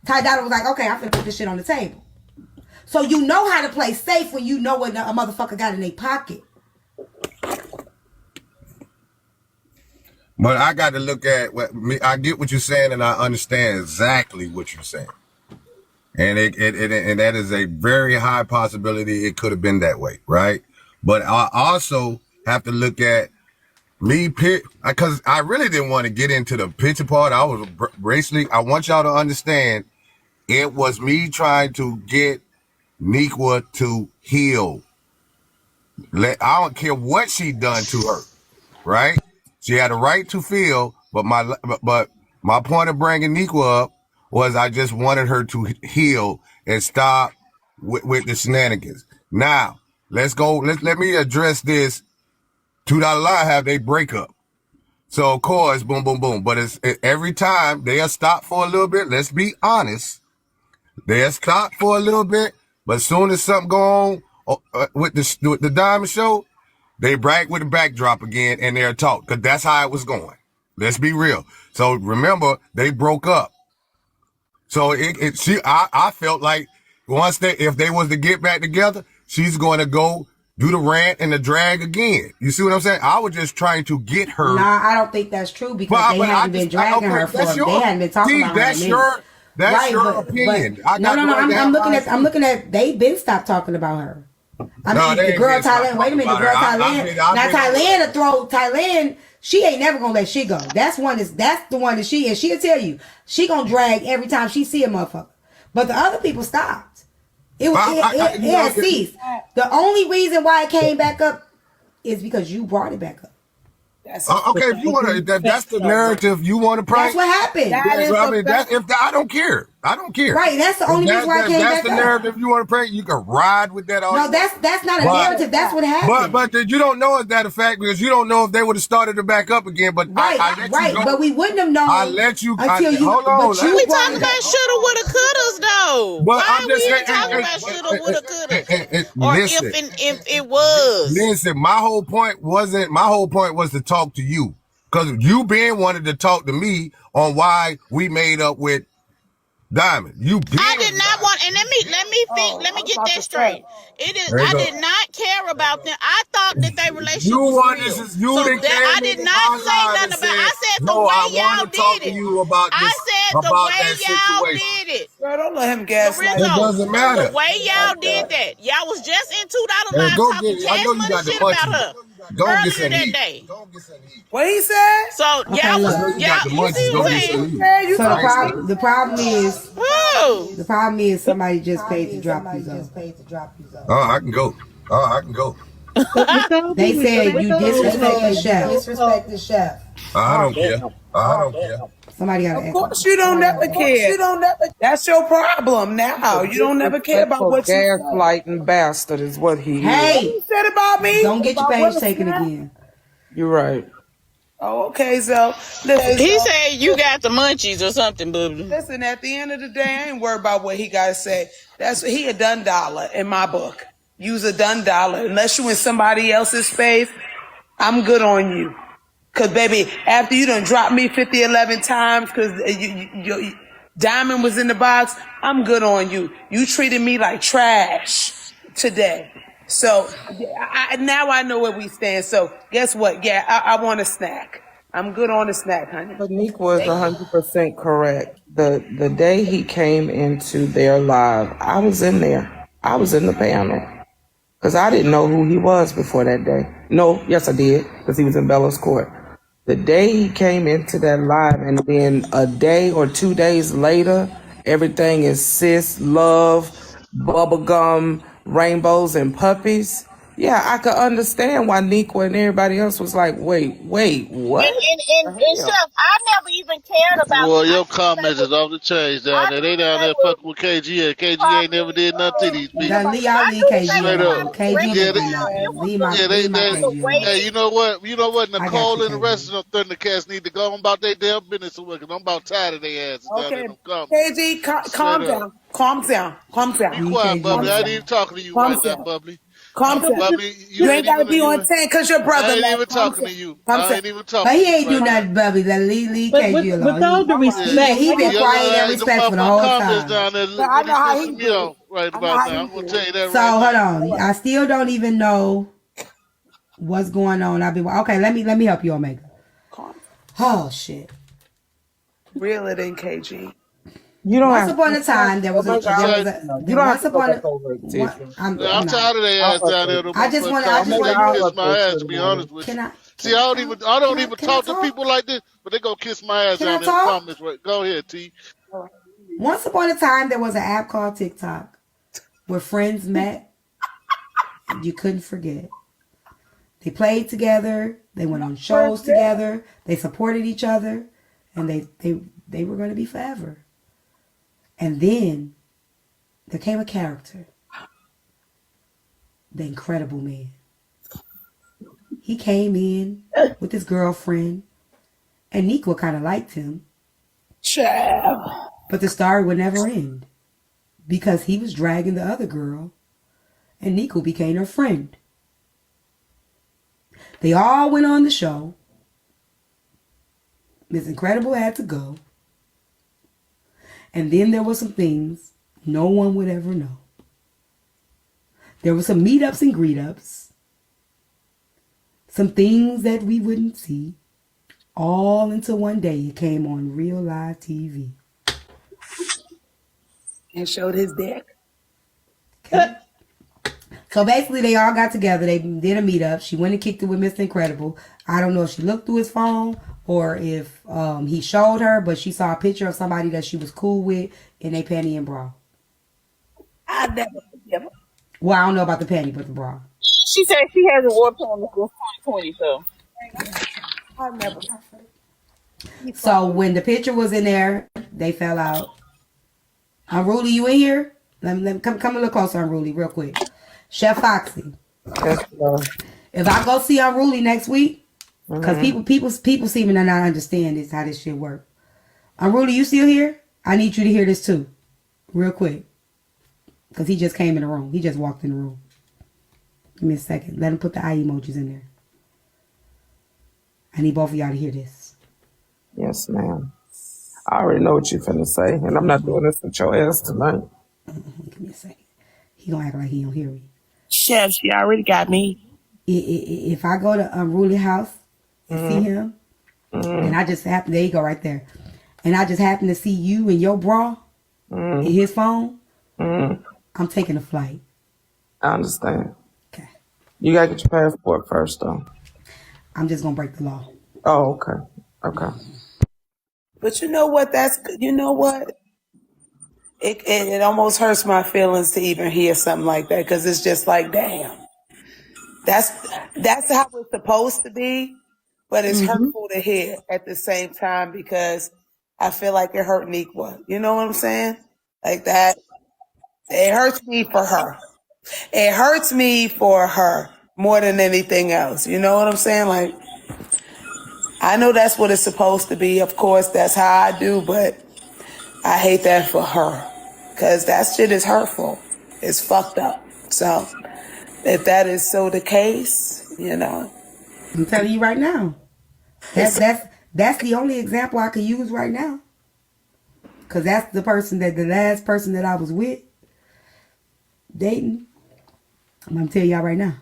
Ty Dolla was like, okay, I'm finna put this shit on the table. So you know how to play safe when you know what a motherfucker got in their pocket. But I got to look at what I get what you're saying, and I understand exactly what you're saying. And and that is a very high possibility it could have been that way, right? But I also have to look at me because I really didn't want to get into the picture part. I was basically, I want y'all to understand, it was me trying to get Nikwa to heal. I don't care what she done to her, right? She had a right to feel, but my point of bringing Nikwa up was I just wanted her to heal and stop with the shenanigans. Now, let's go. Let me address this. $2 Lie have they breakup. So of course, boom, boom, boom. But every time they'll stop for a little bit. Let's be honest. They'll stop for a little bit, but as soon as something go on with the Diamond Show, they brag with the backdrop again and they'll talk, because that's how it was going. Let's be real. So remember, they broke up. So I felt like if they was to get back together, she's going to go do the rant and the drag again. You see what I'm saying? I was just trying to get her. Nah, I don't think that's true, because they hadn't been dragging her for. They hadn't been talking about her. That's your opinion. No. I'm looking at. They been stopped talking about her. I mean, the girl Thailand. Wait a minute, the girl Thailand. Now Thailand to throw Thailand. She ain't never gonna let shit go. That's the one that she'll tell you. She gonna drag every time she see a motherfucker. But the other people stopped. It had ceased. The only reason why it came back up is because you brought it back up. Okay, if you want to, that's the narrative you want to prank. That's what happened. I don't care. I don't care. Right, that's the only reason why I came back up. That's the narrative you want to prank. You can ride with that all. No, that's not a narrative. That's what happened. But you don't know if that a fact, because you don't know if they would have started to back up again. But right. But we wouldn't have known. I let you until you. Hold on. We talking about shoulda, woulda, couldas though. Why are we talking about shoulda, woulda, couldas? Or if it was. Listen, my whole point was to talk to you. Because you been wanted to talk to me on why we made up with Diamond. I did not want, and let me get that straight. I did not care about them. I thought that their relationship was real. I did not say nothing about it. I said the way y'all did it. I said the way y'all did it. Girl, don't let him gaslight. It doesn't matter. The way y'all did that. Y'all was just in $2 Live talking cash money shit about her. Don't get that day. What he said? So y'all you see what I'm saying? So the problem is somebody just paid to drop you though. Oh, I can go. They said you disrespect the chef. I don't care. Somebody gotta. Of course you don't never care. That's your problem now. You don't never care about what you gaslighting bastard is what he is. Hey, what you said about me. Don't get your page taken again. You're right. Oh, okay, so listen. He said you got the munchies or something, boo. Listen, at the end of the day, I ain't worried about what he got to say. He a done dollar in my book. You's a done dollar. Unless you in somebody else's space, I'm good on you. Cause baby, after you done dropped me 11 times, cause you Diamond was in the box, I'm good on you. You treated me like trash today. So now I know where we stand. So guess what? Yeah, I want a snack. I'm good on a snack, honey. But Nick was 100% correct. The day he came into their live, I was in there. I was in the panel. Because I didn't know who he was before that day. No, yes I did, because he was in Bella's court. The day he came into that live, and then a day or 2 days later, everything is sis, love, bubblegum, rainbows, and puppies. Yeah, I could understand why Nikwa and everybody else was like, wait, what? And Chef, I never even cared about. Well, your comments is off the chain down there. They down there fucking with KG, and KG ain't never did nothing to these people. I'll leave KG. Hey, you know what? Nicole and the rest of them Thundercats need to go on about their damn business, because I'm about tired of their asses. Okay, KG, calm down. Be quiet, Bubbly. I ain't even talking to you right now, Bubbly. Bubby, you ain't gotta be on 10 because your brother. I ain't even talking to you. I ain't even talking. But he ain't do nothing, Bubby. Lee can't do with all the respect, he been quiet and respectful the whole time. Down there, I know how he do. Right about now. I'm gonna tell you that. So hold on. I still don't even know what's going on. Okay. Let me help you, Omega. Oh shit. Reel it in, KG. You don't once upon a time, there was a. I'm tired of their ass down there. I just want to kiss my ass. To be honest with you. See, I don't even talk to people like this, but they go kiss my ass down there in the comments. Go ahead, T. Once upon a time, there was an app called TikTok where friends met. And you couldn't forget. They played together. They went on shows together. They supported each other, and they were going to be forever. And then there came a character, the Incredible Man. He came in with his girlfriend, and Nico kind of liked him. But the story would never end because he was dragging the other girl, and Nico became her friend. They all went on the show. Miss Incredible had to go. And then there were some things no one would ever know. There were some meetups and greet-ups. Some things that we wouldn't see. All until one day it came on real live TV. And showed his dick. Okay. So basically they all got together. They did a meetup. She went and kicked it with Mr. Incredible. I don't know if she looked through his phone or if he showed her, but she saw a picture of somebody that she was cool with in a panty and bra. I never forgive her. Well, I don't know about the panty, but the bra. She said she hasn't worn panties since 2020, so. I never. So when the picture was in there, they fell out. Unruly, you in here? Let me come a little closer, Unruly, real quick. Chef Foxy. If I go see Unruly next week, because people seem to not understand this, how this shit works. Unruly, you still here? I need you to hear this too, real quick, because he just came in the room. He just walked in the room. Give me a second. Let him put the eye emojis in there. I need both of y'all to hear this. Yes, ma'am. I already know what you're finna say, and I'm not doing this with your ass tonight. Give me a second. He gonna act like he don't hear me. Chef, she already got me. If I go to Unruly house and see him, and I just happen, there you go right there, and I just happen to see you in your bra in his phone, I'm taking a flight. I understand. Okay. You gotta get your passport first, though. I'm just gonna break the law. Oh, okay. Okay. But you know what? You know what? It almost hurts my feelings to even hear something like that, because it's just like, damn. That's how it's supposed to be, but it's hurtful to hear at the same time, because I feel like it hurt Nequa. You know what I'm saying? Like that. It hurts me for her. It hurts me for her more than anything else. You know what I'm saying? Like, I know that's what it's supposed to be. Of course, that's how I do, but I hate that for her, because that shit is hurtful. It's fucked up. So if that is so the case, you know. I'm telling you right now. That's the only example I could use right now. Because that's the last person that I was with, dating. I'm going to tell y'all right now.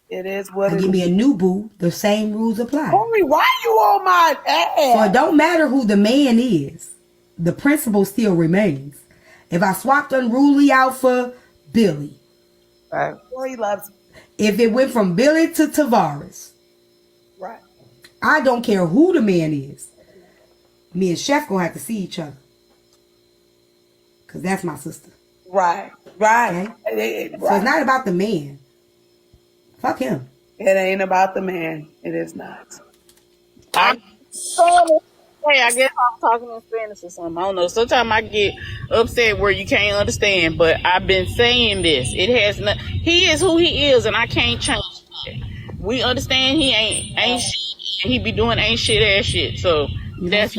It is what it is. Give me a new boo, the same rules apply. Homie, why you on my ass? So it don't matter who the man is. The principle still remains. If I swapped Unruly out for Billy. Right. Well, he loves me. If it went from Billy to Tavares. Right. I don't care who the man is. Me and Chef gonna have to see each other. Because that's my sister. Right. Right. Okay? So it's not about the man. Fuck him. It ain't about the man. It is not. I'm saying hey, I guess I'm talking in Spanish or something. I don't know. Sometimes I get upset where you can't understand, but I've been saying this. It has not. He is who he is, and I can't change it. We understand he ain't shit, and he be doing ain't shit ass shit. So that's.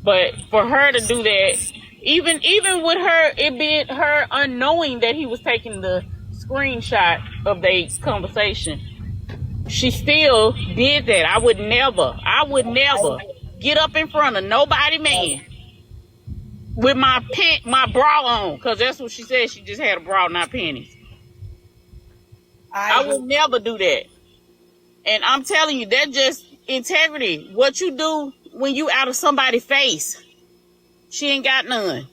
But for her to do that, even with her, it being her unknowing that he was taking the screenshot of their conversation. She still did that. I would never get up in front of nobody man with my bra on, because that's what she said. She just had a bra, not panties. I would never do that. And I'm telling you, that's just integrity. What you do when you out of somebody's face, she ain't got none.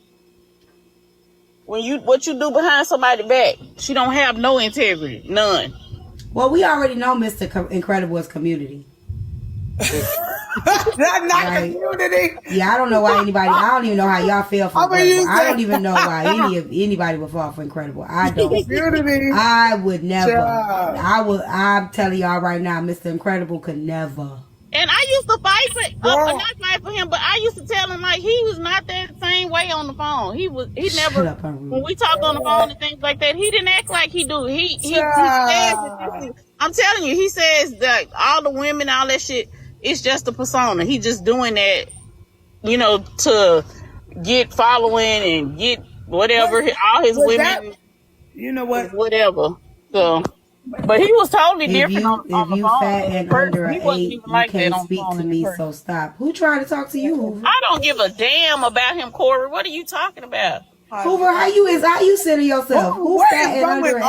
What you do behind somebody's back, she don't have no integrity, none. Well, we already know Mr. Incredible is community. That's not right. Community. Yeah, I don't know why anybody. I don't even know how y'all feel for Incredible. I don't even know why anybody would fall for Incredible. I don't. Community. I would never. I'm telling y'all right now, Mr. Incredible could never. And I used to fight for him, but I used to tell him like he was not that same way on the phone. He never when we talked on the phone and things like that, he didn't act like he do. He says that I'm telling you, he says that all the women, all that shit, it's just a persona. He just doing that, to get following and get whatever all his women. You know what? Whatever. So. But he was totally different on the phone. If you fat and under an 8, you can't speak to me, so stop. Who tried to talk to you, Hoover? I don't give a damn about him, Corey. What are you talking about? Hoover, how you center yourself? Who's fat and under an 8?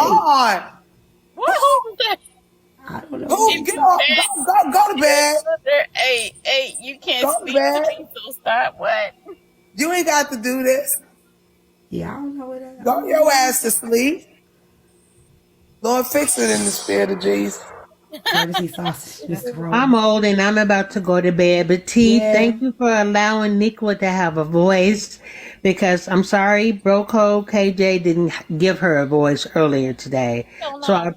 What Hoover that? I don't know. Go to bed. Hey, you can't speak to me, so stop. What? You ain't got to do this. Yeah, I don't know what that is. Go your ass to sleep. Lord, fix it in the spirit of Jesus. I'm old and I'm about to go to bed, but thank you for allowing Nikwa to have a voice, because I'm sorry, Broco KJ didn't give her a voice earlier today. So I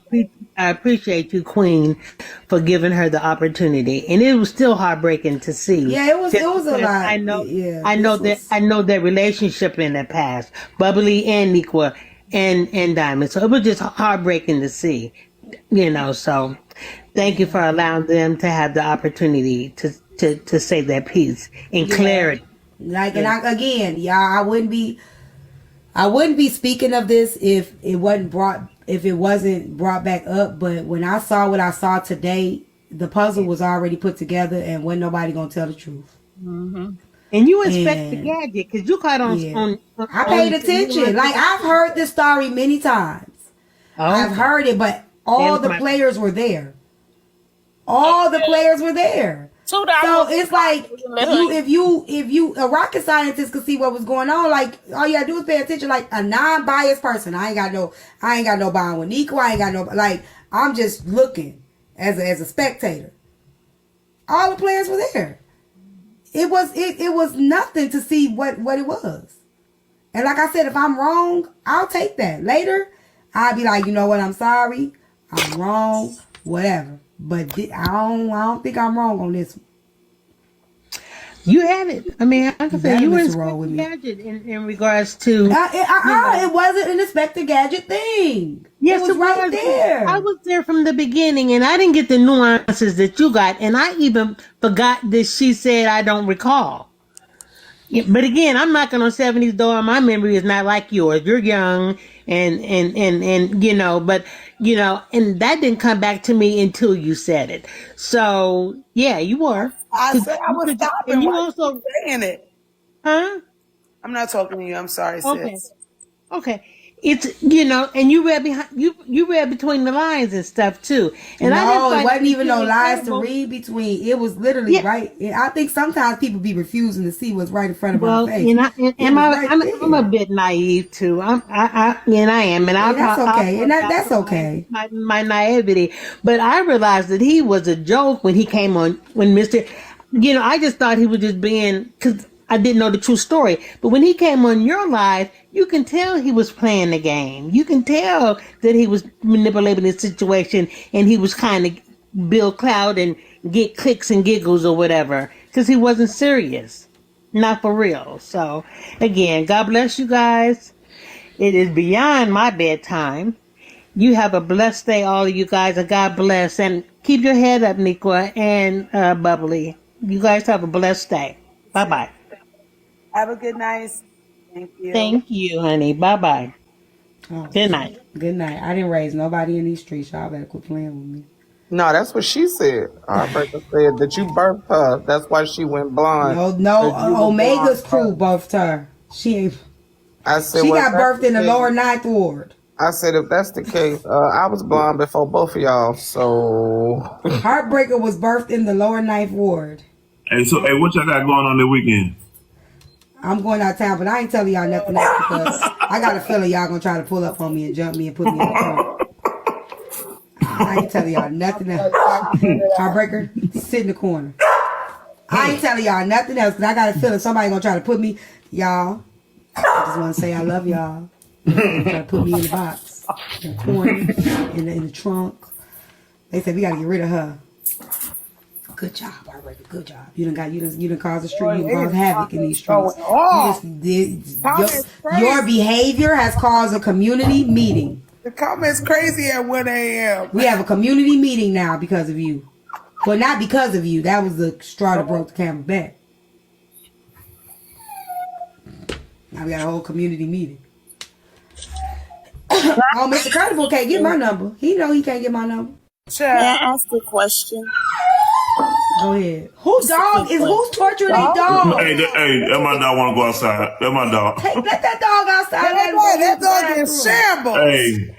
appreciate you, Queen, for giving her the opportunity. And it was still heartbreaking to see. Yeah, it was a lot. I know that relationship in the past, Bubbly and Nikwa and Diamond. So it was just heartbreaking to see, so thank you for allowing them to have the opportunity to say their piece in clarity. And I wouldn't be speaking of this if it wasn't brought back up. But when I saw what I saw today, the puzzle was already put together and wasn't nobody gonna tell the truth. Mm-hmm. And you inspect the gadget because you caught on. I paid attention. Like, I've heard this story many times. Oh. I've heard it, but all the players were there. All the players were there. So it's like if you a rocket scientist could see what was going on, like all you gotta do is pay attention, like a non-biased person. I ain't got no bond with Nico. I ain't got no, like, I'm just looking as a spectator. All the players were there. It was nothing to see what it was. And like I said, if I'm wrong, I'll take that. Later, I'll be like, you know what, I'm sorry. I'm wrong. Whatever. But I don't think I'm wrong on this one. You had it. I mean, like I said, you were Inspector Gadget in regards to... It wasn't an Inspector Gadget thing. Yes, it was right there. I was there from the beginning, and I didn't get the nuances that you got, and I even forgot that she said, I don't recall. Yeah, but again, I'm knocking on 70s door. My memory is not like yours. You're young, and but and that didn't come back to me until you said it. So yeah, you were. I said I was stopping. And you also saying it, huh? I'm not talking to you. I'm sorry, sis. Okay. It's and you read behind you read between the lines and stuff too. And it wasn't even no lies to read between. It was literally right. I think sometimes people be refusing to see what's right in front of our face. I'm a bit naive too. I am, and that's okay. That's okay. My naivety, but I realized that he was a joke when he came on. When Mr. I just thought he was just being, because I didn't know the true story. But when he came on your live, you can tell he was playing the game. You can tell that he was manipulating the situation and he was kind of build clout and get clicks and giggles or whatever, because he wasn't serious. Not for real. So, again, God bless you guys. It is beyond my bedtime. You have a blessed day, all of you guys, and God bless. And keep your head up, Nikwa and Bubbly. You guys have a blessed day. Bye-bye. Have a good night. Thank you. Thank you, honey. Bye-bye. Oh, Good night. Good night. I didn't raise nobody in these streets. Y'all better quit playing with me. No, that's what she said. Heartbreaker said that you birthed her. That's why she went blonde. No. Omega's crew birthed her. She ain't. I said, She got birthed in the lower 9th ward. I said, if that's the case, I was blonde before both of y'all, so... Heartbreaker was birthed in the lower 9th ward. Hey, so, what y'all got going on this weekend? I'm going out of town, but I ain't telling y'all nothing else because I got a feeling y'all gonna try to pull up on me and jump me and put me in the trunk. I ain't telling y'all nothing else. Heartbreaker, sit in the corner. I ain't telling y'all nothing else because I got a feeling somebody gonna try to put me, y'all. I just want to say I love y'all. Try to put me in the box, in the corner, in the trunk. They said we gotta get rid of her. Good job, Heartbreaker. Good job. You done caused a street. You done caused havoc in these streets. Your behavior has caused a community meeting. The comments crazy at 1 a.m. We have a community meeting now because of you. Well, not because of you. That was the straw that broke the camel's back. Now we got a whole community meeting. Oh, Mr. Credible can't get my number. He know he can't get my number. May I ask a question? Go ahead. Who's torturing a dog? Hey, that my dog want to go outside. That my dog. Hey, let that dog outside. That dog is shambles. Hey,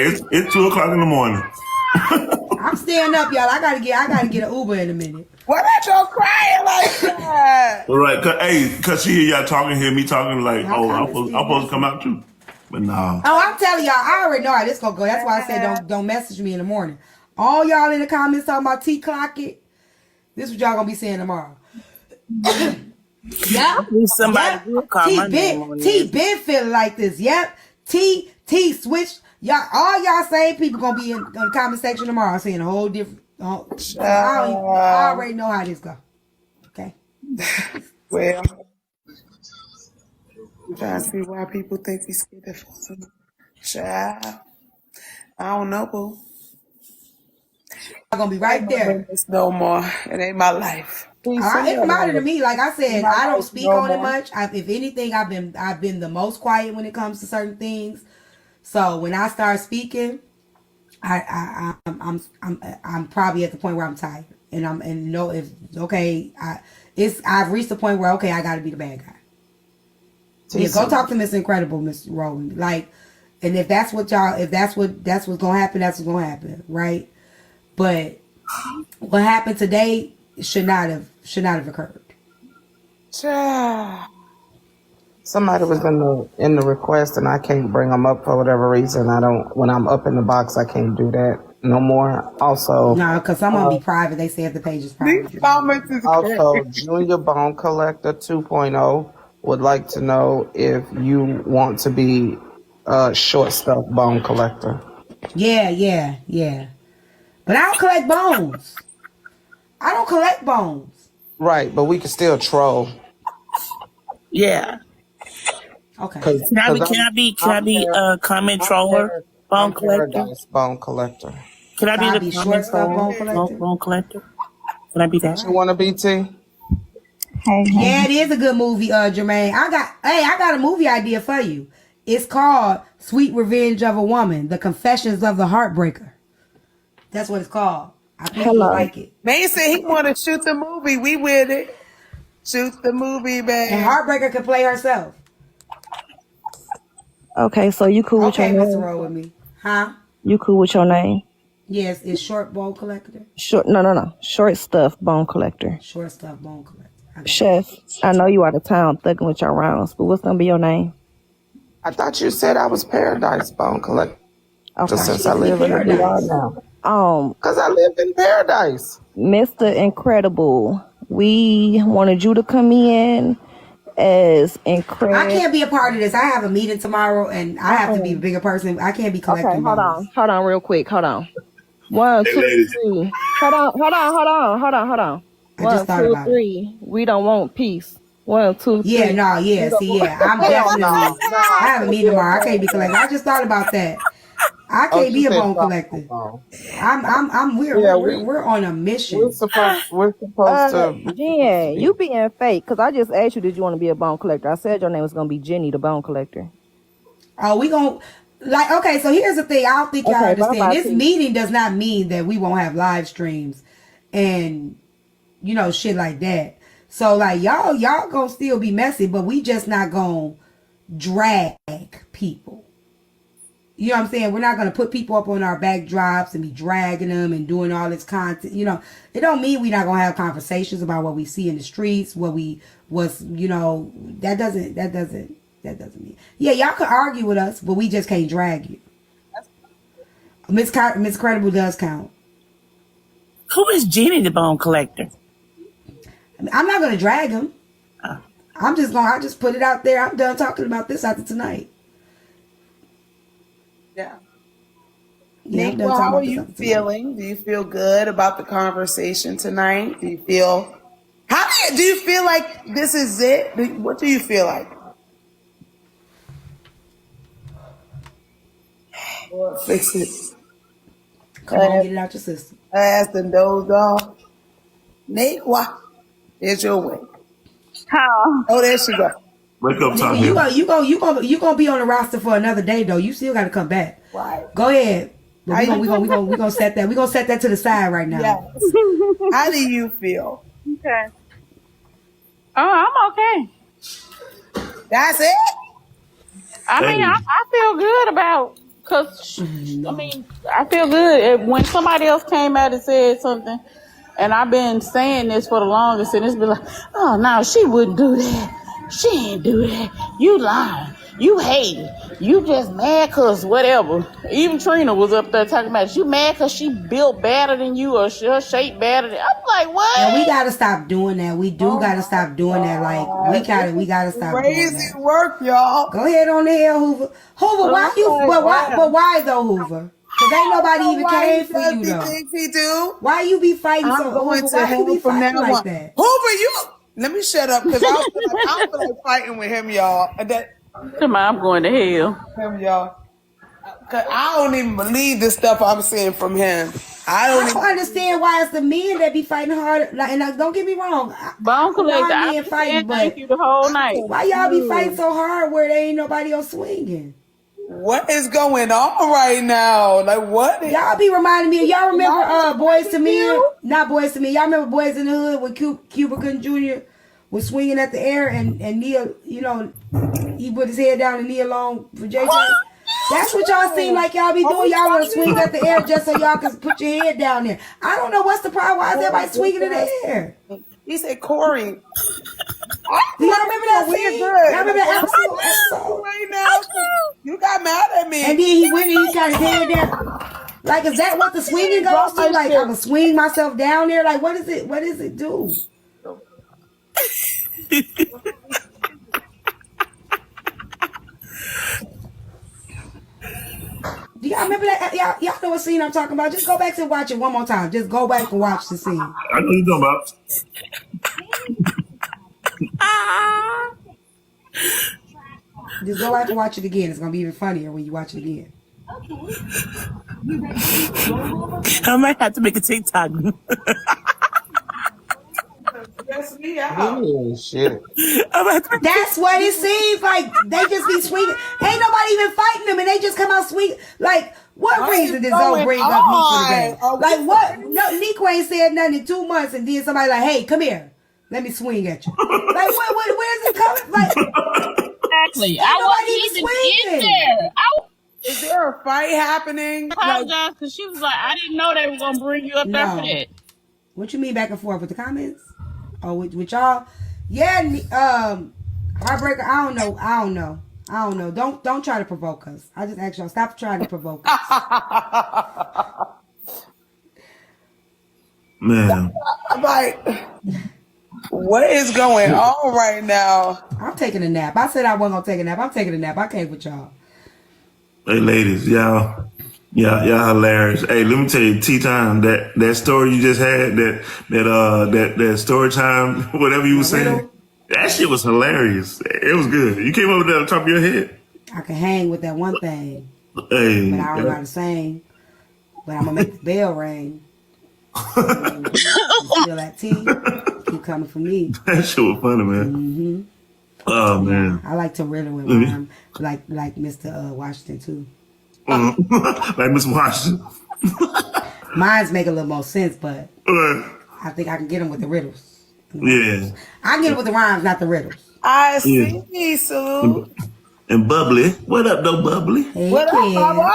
it's 2:00 in the morning. I'm staying up, y'all. I gotta get an Uber in a minute. Why that y'all crying like that? Right, cause she hear y'all hear me talking like, I'm supposed to come out too. But nah. Oh, I'm telling y'all, I already know how this gonna go. That's why I said don't message me in the morning. All y'all in the comments talking about T clock it. This is what y'all gonna be saying tomorrow. Yeah. Somebody will call my name on T been feeling like this. Yep. T switched. Y'all, all y'all same people gonna be in the comment section tomorrow saying a whole different. I already know how this go. Okay. Well, I'm trying to see why people think we scared of them. Child. I don't know, boo. I'm gonna be right there. No more. It ain't my life. It don't matter to me. Like I said, I don't speak on it much. If anything, I've been the most quiet when it comes to certain things. So when I start speaking, I'm probably at the point where I'm tired, I've reached the point where I got to be the bad guy. Yeah, go talk to Miss Incredible, Miss Rowland. Like, and if that's what's gonna happen, that's what's gonna happen, right? But what happened today should not have occurred. Somebody was in the request, and I can't bring them up for whatever reason. When I'm up in the box, I can't do that no more. Also, no, because I'm gonna be private. They say if the page is private. Also, Junior Bone Collector 2.0 would like to know if you want to be a short stuff bone collector. Yeah. But I don't collect bones. I don't collect bones. Right, but we can still troll. Yeah. Okay. Can I be a comment troller bone collector? Bone collector. Can I be the short stuff bone collector? Can I be that? You want to be T? Hey. Yeah, it is a good movie, Jermaine. I got a movie idea for you. It's called Sweet Revenge of a Woman: The Confessions of the Heartbreaker. That's what it's called. I think you like it. Man said he want to shoot the movie. We with it. Shoot the movie, man. And Heartbreaker can play herself. Okay, so you cool with your name? Okay, Mr. Roll with me. Huh? You cool with your name? Yes, it's Short Bone Collector. No. Short Stuff Bone Collector. Short Stuff Bone Collector. Chef, I know you out of town thugging with your rounds, but what's gonna be your name? I thought you said I was Paradise Bone Collector. Okay. Since I live in the DR now. Because I live in Paradise. Mr. Incredible, we wanted you to come in as Incredible. I can't be a part of this. I have a meeting tomorrow, and I have to be a bigger person. I can't be collecting. Okay, hold on, real quick. Hold on. 1, 2, 3. Hold on. 1, 2, 3. We don't want peace. 1, 2, 3. Yeah. I'm definitely. I have a meeting tomorrow. I can't be collecting. I just thought about that. I can't be a bone collector. We're on a mission. We're supposed to. Jen, you being fake, because I just asked you, did you want to be a bone collector? I said your name was going to be Jenny, the bone collector. Oh, we gonna like okay. So here's the thing. I don't think y'all understand. This meeting does not mean that we won't have live streams and shit like that. So like y'all gonna still be messy, but we just not gonna drag people. You know what I'm saying? We're not going to put people up on our backdrops and be dragging them and doing all this content. It don't mean we're not going to have conversations about what we see in the streets, that doesn't mean. Yeah, y'all can argue with us, but we just can't drag you. Miss Credible does count. Who is Jenny the Bone Collector? I'm not going to drag him. I'll just put it out there. I'm done talking about this after tonight. Yeah. Nick, how are you feeling? Do you feel good about the conversation tonight? Do you feel like this is it? What do you feel like? Lord, fix it. Come on, get it out your system. Ass and dozed off. Nate, why? It's your way. How? Oh, there she go. Wake up, Tom. You gonna be on the roster for another day though. You still got to come back. Right. Go ahead. We gonna set that. We gonna set that to the side right now. Yes. How do you feel? Okay. Oh, I'm okay. That's it. I feel good about I feel good when somebody else came out and said something, and I've been saying this for the longest, and it's been like, oh no, she wouldn't do that. She ain't do that. You lying. You hate it. You just mad because whatever. Even Trina was up there talking about it. You mad because she built better than you or her shape better than. I'm like, what? And we got to stop doing that. We gotta stop doing that. Like, we gotta stop doing that. Crazy work, y'all. Go ahead on the hell, Hoover. Hoover, why though, Hoover? Because ain't nobody even came for you, though. He do? Why you be fighting so going Hoover? Why you be fighting like that? Hoover, let me shut up because I don't feel like fighting with him, y'all. Come on, I'm going to hell. Him, y'all. Cause I don't even believe the stuff I'm seeing from him. I don't understand why it's the men that be fighting hard. Like, and don't get me wrong, Bone Collector, I've been saying thank you the whole night. Why y'all be fighting so hard where there ain't nobody else swinging? What is going on right now? Like what? Y'all be reminding me. Y'all remember Boys to Men? Not Boys to Men. Y'all remember Boys in the Hood when Cuba Gooding Jr. was swinging at the air and Neil, he put his head down and knee along for JJ. That's what y'all seem like y'all be doing. Y'all want to swing at the air just so y'all can put your head down there. I don't know what's the problem. Why is everybody swinging in the air? He said, Corey. Do y'all remember that scene? Y'all remember that episode? Right now, you got mad at me. And then he went and he got his head down. Like, is that what the swinging goes to? Like, I'm going to swing myself down there? Like, what does it do? Do y'all remember that? Y'all know what scene I'm talking about? Just go back and watch it one more time. Just go back and watch the scene. I know what you're talking about. Just go back and watch it again. It's gonna be even funnier when you watch it again. I might have to make a TikTok. That's me. Oh, shit. That's what it seems like. They just be swinging. Ain't nobody even fighting them, and they just come out swinging. Like, what reason does Zoe bring up Nico today? Like, what? No, Nico ain't said nothing in 2 months, and then somebody like, hey, come here. Let me swing at you. Like, where's it coming? Like, exactly. I wasn't even in there. Is there a fight happening? I apologize because she was like, I didn't know they were going to bring you up there for that. What you mean back and forth with the comments? Oh, with y'all? Yeah, Heartbreaker, I don't know. Don't try to provoke us. I just ask y'all, stop trying to provoke us. Man. I'm like, what is going on right now? I'm taking a nap. I said I wasn't going to take a nap. I'm taking a nap. I came with y'all. Hey, ladies, y'all hilarious. Hey, let me tell you, T-Time, that story you just had, that story time, whatever you were saying, that shit was hilarious. It was good. You came up with that on top of your head. I can hang with that one thing. Hey, but I don't know how to sing. But I'm going to make the bell ring. Feel that tea. Keep coming from me. That shit was funny, man. Mm-hmm. Oh Yeah, man. I like to riddle and rhyme, like Mr. Washington too. Like Miss Washington. Mine's make a little more sense, but Uh, I think I can get them with the riddles. yeah. I can get them with the rhymes, not the riddles. I Yeah. see, Sue. And Bubbly. What up, though, Bubbly? Hey, What up, kid. Bubba?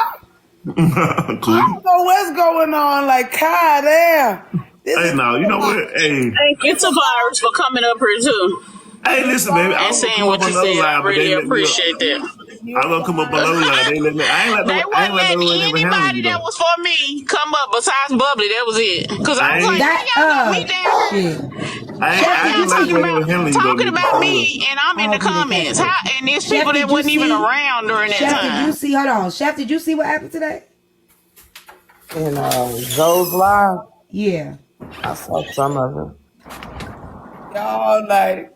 Cool. I don't know what's going on. Like, God damn. This Hey, is now, you know what? Hey. Thank you, Tavares, for coming up here too Hey, listen, baby. I and was gonna saying come up what on you another said. I line, but they really let me appreciate that. I was gonna come up on another line. They let me. They I ain't wasn't let letting no one ever handle anybody you that though. was for me come up besides Bubbly. That was it. Cause I was like, how That y'all got me down here? shit. How I y'all ain't let talking one ever handle you though. talking about me and I'm I in the hope you didn't catch comments? it. How and there's Chef, people did that you wasn't even see? around during that Chef, did you time. see? Hold on, Chef, did you see what happened today? In Zoe's live, Yeah. I saw some of it. y'all like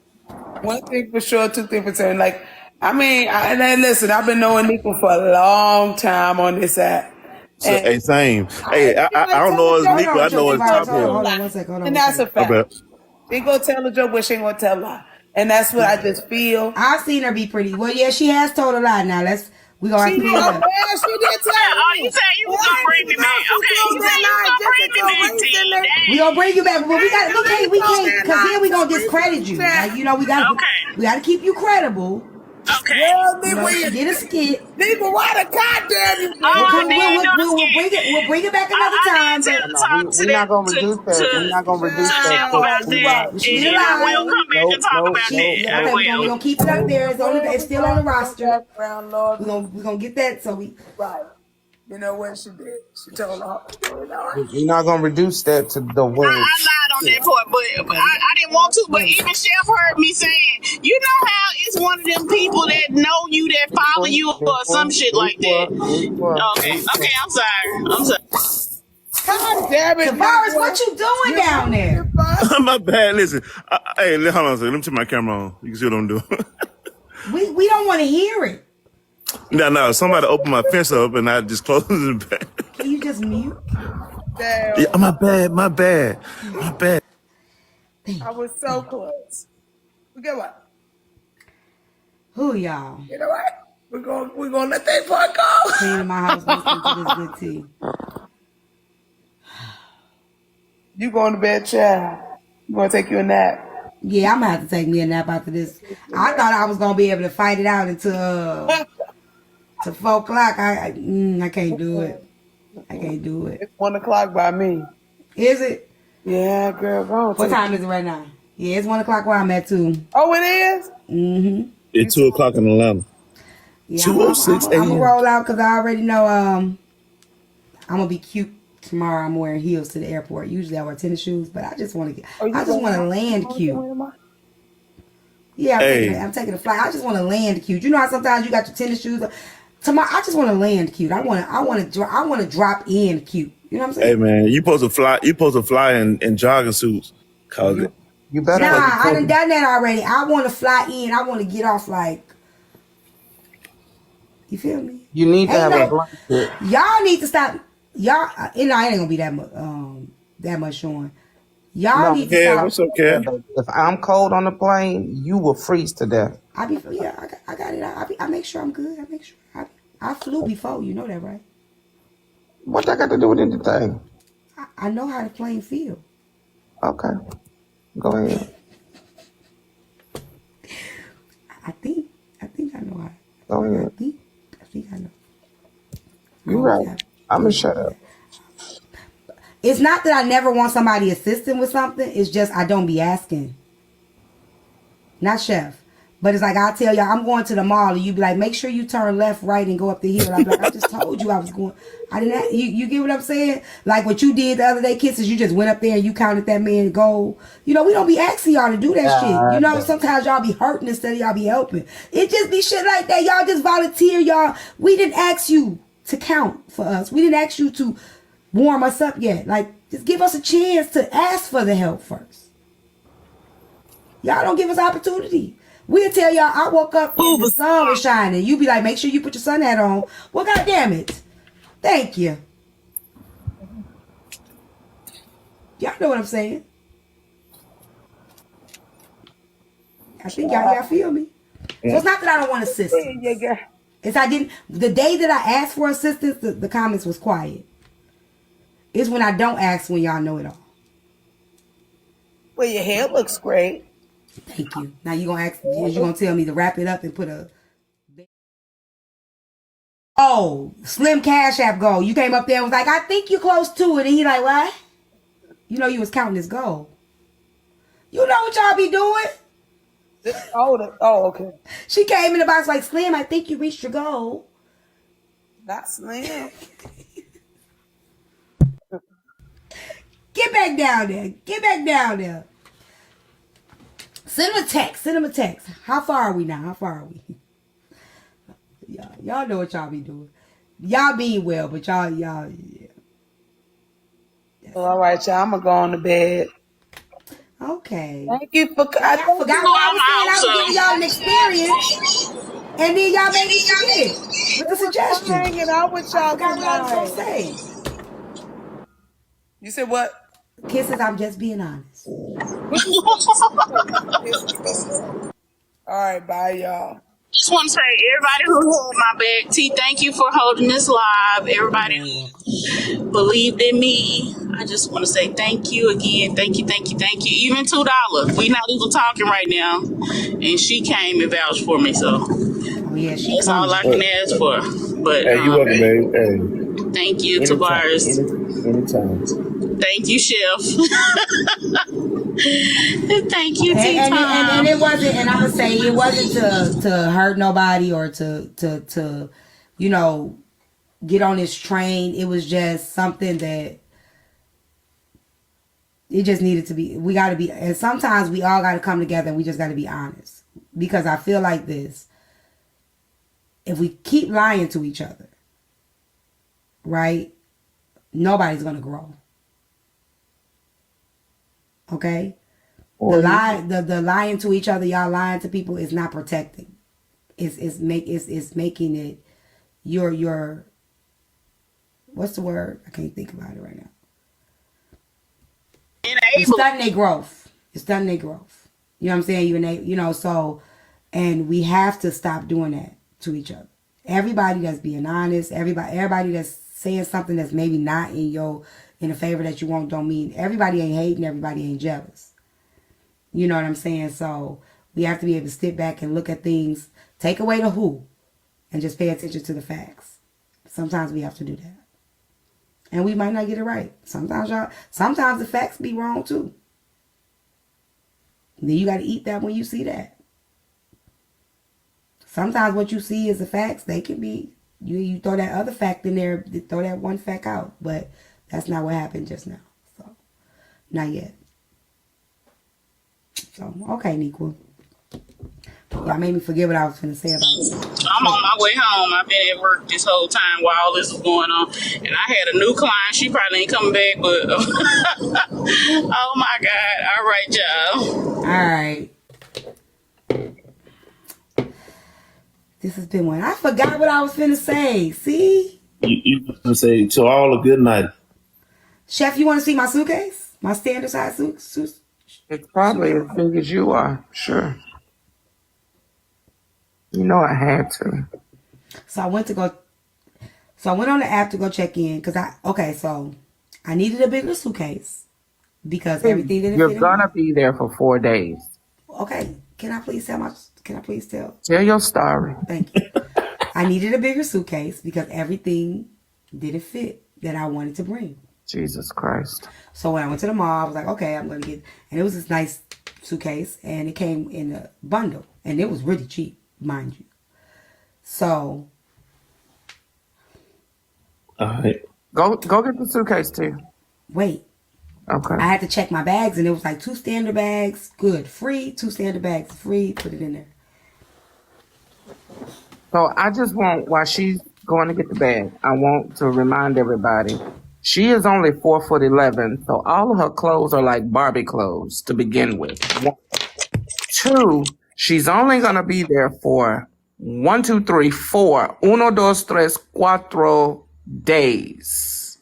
one thing for sure, two things for certain. Like, I mean, and then listen, I've been knowing Nico for a long time on this app. So, And hey, same. I Hey, ain't I gonna don't tell know a it's Hold joke. Nico. on, I Chef know it's She Tavares. top gonna Hold on, tell head. a hold on, lie. one second. Hold on, And one that's a second. I fact. bet. She gonna tell a joke, but she ain't gonna tell a lie. And that's what I just feel. I've seen her be pretty. Well, yeah, she has told a lie. Now we gonna have She to did, clean it oh up. man, she did tell Oh, a you lie. said you And was I gonna ain't bring even me know back. she Okay, told you that said you was lie gonna just to bring me throw back, race T. in there. We gonna bring you back, but we I got ain't know they we told can't that because lie then we to gonna race in discredit the you. chat. Like we gotta keep you credible. Okay. Well, You know, she did a skit. nigga, why the goddamn you Oh, We'll I come. did do the We'll bring it back another I did time. But talk We're to not that gonna reduce that. We're not gonna reduce to that Chef because about Child, we that, are. well, she and, did a and I will lie. come back and talk about that Yeah, as okay. We're well. gonna keep it up there. It's still on the roster. background, Lord. We're gonna get that. So we. Right. You know what she did? She told her. You know, We're not gonna reduce that to the word. I lied on that part, but I didn't want to. But even Chef heard me saying, you know how it's one of them people that know you, that follow you, or some shit like that. Okay, I'm sorry. I'm sorry. God damn it, Tavares, nigga. what you doing You down ruined it there? for us. My bad. Listen. Hey, hold on a second. Let me turn my camera on. You can see what I'm doing. We don't want to hear it. No. Somebody opened my fence up and I just closed it back. Can you just mute? Yeah, Damn. my bad. I was so close. But get what? Who y'all? You know what? We're gonna let that part go. Cleaning my house, listening to this good tea. You going to bed, child. You gonna take you a nap. Yeah, I'm gonna have to take me a nap after this. I thought I was gonna be able to fight it out until to 4 o'clock. I can't do it. I can't do it. It's 1 o'clock by me. Is it? Yeah, girl, go on. What time is it right now? Yeah, it's 1 o'clock where I'm at too. Oh, it is? Mm-hmm. It's 2:00 in Atlanta. Yeah, 2:06 I'm gonna a.m. roll out because I already know I'm gonna be cute tomorrow. I'm wearing heels to the airport. Usually I wear tennis shoes, but I just want to land cute. Yeah, I'm taking a flight. I just want to land cute. You know how sometimes you got your tennis shoes. Tomorrow, I just want to land cute. I want to drop in cute. You know what I'm saying? Hey man, you supposed to fly. You supposed to fly in jogging suits. Cause You better. Nah, I done that already. I want to fly in. I want to get off like. You feel me? You need to have a blanket. Y'all need to stop. Y'all, it ain't gonna be that much showing. Y'all need to stop. What's okay? If I'm cold on the plane, you will freeze to death. I got it. I make sure I'm good. I make sure I flew before. You know that, right? What that got to do with anything? I know how the plane feel. Okay, go ahead. I think I know how. Go ahead. I think I know. You're right. I'm gonna shut up. It's not that I never want somebody assisting with something. It's just I don't be asking. Not Chef. But it's like I'll tell y'all, I'm going to the mall, and you be like, make sure you turn left, right, and go up the hill. I'm like, I just told you I was going. I didn't. You get what I'm saying? Like what you did the other day, Kisses. You just went up there and you counted that man goal. You know, we don't be asking y'all to do that shit. You know, sometimes y'all be hurting instead of y'all be helping. It just be shit like that. Y'all just volunteer, y'all. We didn't ask you to count for us. We didn't ask you to warm us up yet. Like, just give us a chance to ask for the help first. Y'all don't give us opportunity. We'll tell y'all, I woke up and the sun was shining. You be like, make sure you put your sun hat on. Well, goddamn it. Thank you. Y'all know what I'm saying. I think y'all feel me. So it's not that I don't want assistance. It's I didn't. The day that I asked for assistance, the comments was quiet. It's when I don't ask when y'all know it all. Well, your hair looks great. Thank you. Now you gonna ask? You gonna tell me to wrap it up and put a? Oh, Slim Cash App goal. You came up there and was like, I think you're close to it, and he like, what? You know you was counting his goal. You know what y'all be doing? Oh, okay. She came in the box like, Slim, I think you reached your goal. Not Slim. Get back down there. Get back down there. Send him a text. Send him a text. How far are we now? How far are we? Y'all know what y'all be doing. Y'all mean well, but y'all. Yeah. Well, all right, y'all. I'm gonna go on to bed. Okay. Thank you for. I forgot what I was saying. I was giving y'all an experience, and then y'all made me forget with the suggestion. I'm hanging out with y'all tonight. What I was gonna say. You said what? Kisses. I'm just being honest. All right, bye, y'all. Just want to say, everybody who held my back, T, thank you for holding this live. Everybody who believed in me, I just want to say thank you again. Thank you, thank you, thank you. Even $2. We not even talking right now, and she came and vouched for me, so that's all I can ask for. But hey, you welcome, babe. Hey, thank you, Tavares. Anytime. Thank you, Chef. Thank you, and it wasn't, and I'm gonna say it wasn't to hurt nobody or to you know, get on this train. It was just something that it just needed to be. We got to be, and sometimes we all got to come together and we just got to be honest, because I feel like this: if we keep lying to each other, right, nobody's gonna grow. Okay. The lying to each other, y'all lying to people is not protecting. It's making it your what's the word? I can't think about it right now. It's stunting their growth. It's stunting their growth. You know what I'm saying? You know, so, and we have to stop doing that to each other. Everybody that's being honest, everybody that's saying something that's maybe not in a favor that you want, don't mean everybody ain't hating, everybody ain't jealous. You know what I'm saying? So we have to be able to sit back and look at things, take away the who, and just pay attention to the facts. Sometimes we have to do that. And we might not get it right. Sometimes the facts be wrong too. Then you got to eat that when you see that. Sometimes what you see is the facts. They can be, you throw that other fact in there, throw that one fact out. But that's not what happened just now. So, not yet. So, okay, Nikwa. Y'all made me forget what I was going to say about it. I'm on my way home. I've been at work this whole time while all this was going on. And I had a new client. She probably ain't coming back, but oh my God. All right, y'all. All right. This has been one. I forgot what I was finna say. See? You gonna say to all a good night. Chef, you want to see my suitcase? My standard size suitcase? It's probably as big as you are. Sure. You know I had to. So I went on the app to go check in because I needed a bigger suitcase because everything didn't fit in. You're gonna be there for 4 days. Okay. Can I please tell? Tell your story. Thank you. I needed a bigger suitcase because everything didn't fit that I wanted to bring. Jesus Christ. So when I went to the mall, I was like, okay, I'm going to get, and it was this nice suitcase and it came in a bundle and it was really cheap, mind you. So. All right. Go get the suitcase too. Wait. Okay. I had to check my bags and it was like 2 standard bags, good, free, 2 standard bags, free, put it in there. So I just want, while she's going to get the bag, I want to remind everybody, she is only 4'11", so all of her clothes are like Barbie clothes to begin with. 2, she's only going to be there for 1, 2, 3, 4, 1, 2, 3, 4 days.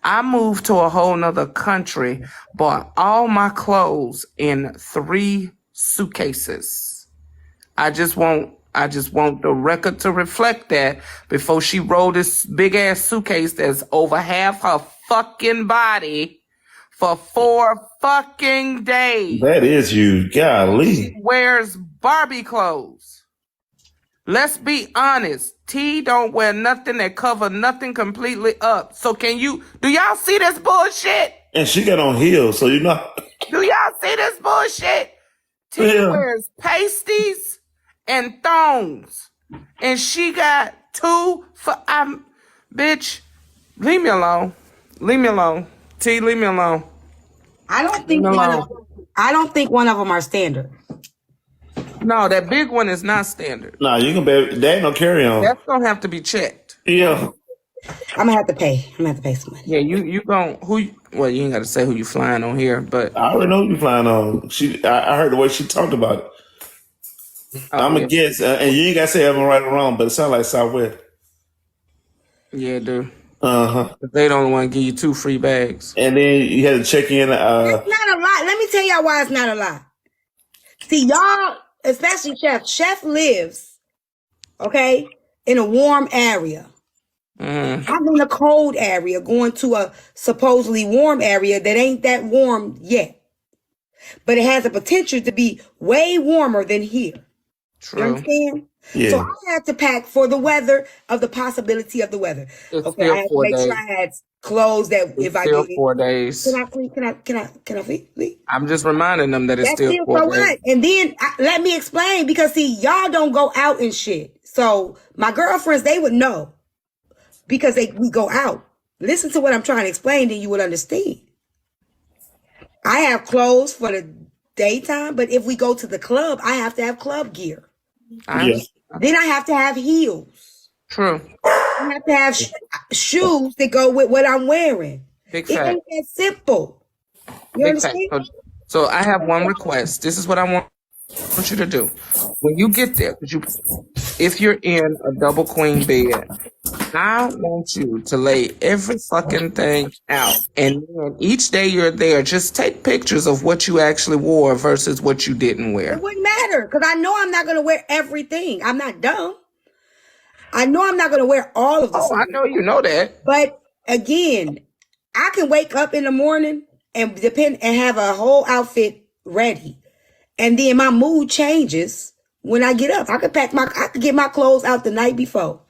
I moved to a whole nother country, bought all my clothes in 3 suitcases. I just want I just want the record to reflect that before she rolled this big ass suitcase that's over half her fucking body for 4 fucking days. That is you, golly. She wears Barbie clothes. Let's be honest. T don't wear nothing that cover nothing completely up. So do y'all see this bullshit? And she got on heels, so you know. Do y'all see this bullshit? T wears pasties and thongs. And she got 2 bitch, leave me alone. Leave me alone. T, leave me alone. I don't think one of them are standard. No, that big one is not standard. No, you can be. That ain't no carry on. That's gonna have to be checked. Yeah. I'm gonna have to pay. I'm gonna have to pay some money. Yeah, you gon' well, you ain't gotta say who you flying on here, but I already know who you flying on. I heard the way she talked about it. I'm a guess, and you ain't gotta say I'm right or wrong, but it sounds like Southwest. Yeah, dude. Uh-huh. They don't want to give you 2 free bags. And then you had to check in. It's not a lot. Let me tell y'all why it's not a lot. See, y'all, especially Chef. Chef lives, okay, in a warm area. I'm in a cold area going to a supposedly warm area that ain't that warm yet. But it has the potential to be way warmer than here. True. You understand? Yeah. So I had to pack for the weather of the possibility of the weather. Okay, I had to make sure I had clothes that if I did 4 days. Can I leave? I'm just reminding them that it's still 4 days. And then let me explain, because see, y'all don't go out and shit. So my girlfriends, they would know because we go out. Listen to what I'm trying to explain, then you would understand. I have clothes for the daytime, but if we go to the club, I have to have club gear. Then I have to have heels. True. I have to have shoes that go with what I'm wearing. Big It fact. ain't that simple. You Big understand? fact. So I have one request. This is what I want you to do. When you get there, if you're in a double queen bed, I want you to lay every fucking thing out. And then each day you're there, just take pictures of what you actually wore versus what you didn't wear. It wouldn't matter, because I know I'm not going to wear everything. I'm not dumb. I know I'm not going to wear all of the stuff. I know you know that. But again, I can wake up in the morning and have a whole outfit ready. And then my mood changes when I get up. I could get my clothes out the night before.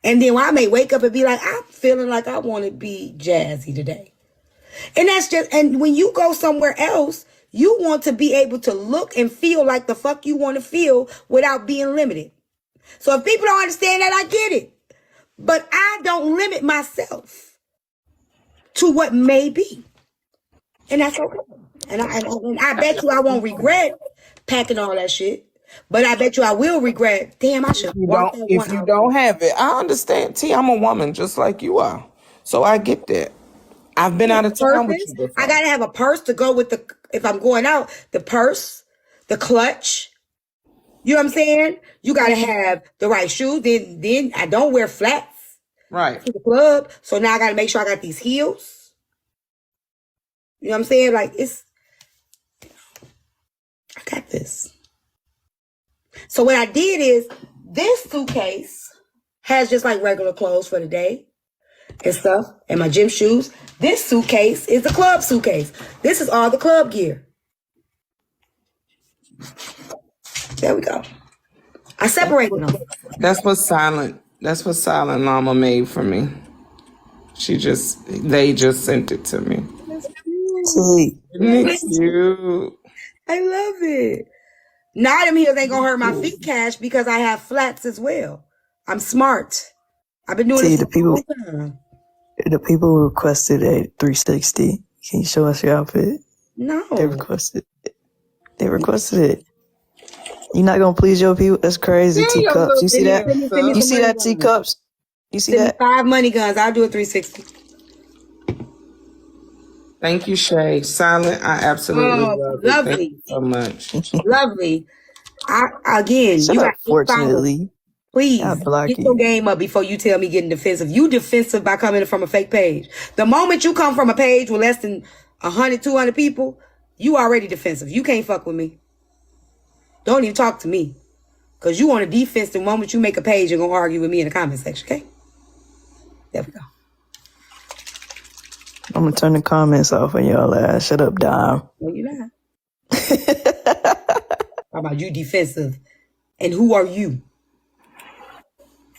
And then I may wake up and be like, I'm feeling like I want to be jazzy today. And when you go somewhere else, you want to be able to look and feel like the fuck you want to feel without being limited. So if people don't understand that, I get it. But I don't limit myself to what may be. And that's okay. And I bet you I won't regret packing all that shit. But I bet you I will regret, damn, I should walk that If you don't have it, I understand. T, I'm a woman just like you are. So I get that. I've been out of town with you before. I got to have a purse to go with if I'm going out, the purse, the clutch. You know what I'm saying? You got to have the right shoes. Then I don't wear flats. Right. To the club. So now I got to make sure I got these heels. You know what I'm saying? Like, I got this. So what I did is, this suitcase has just like regular clothes for the day and stuff, and my gym shoes. This suitcase is the club suitcase. This is all the club gear. There we go. I separated them. That's what Silent Llama made for me. They just sent it to me. It's cute. I love it. Now them heels ain't gonna hurt my feet, Cash, because I have flats as well. I'm smart. I've been doing this for a long time. The people requested a 360. Can you show us your outfit? No. They requested it. You're not gonna please your people? That's crazy. Teacups. You see that? You see that, teacups? You see that? 5 money guns. I'll do a 360. Thank you, Shay. Silent, I absolutely love it. Lovely. Thank you so much. Lovely. You got fortunately. Please get your game up before you tell me getting defensive. You defensive by coming from a fake page. The moment you come from a page with less than 100, 200 people, you already defensive. You can't fuck with me. Don't even talk to me. Because you on a defense the moment you make a page and gonna argue with me in the comment section, okay? There we go. I'm gonna turn the comments off on y'all ass. Shut up, Dom. No, you're not. How about you defensive? And who are you?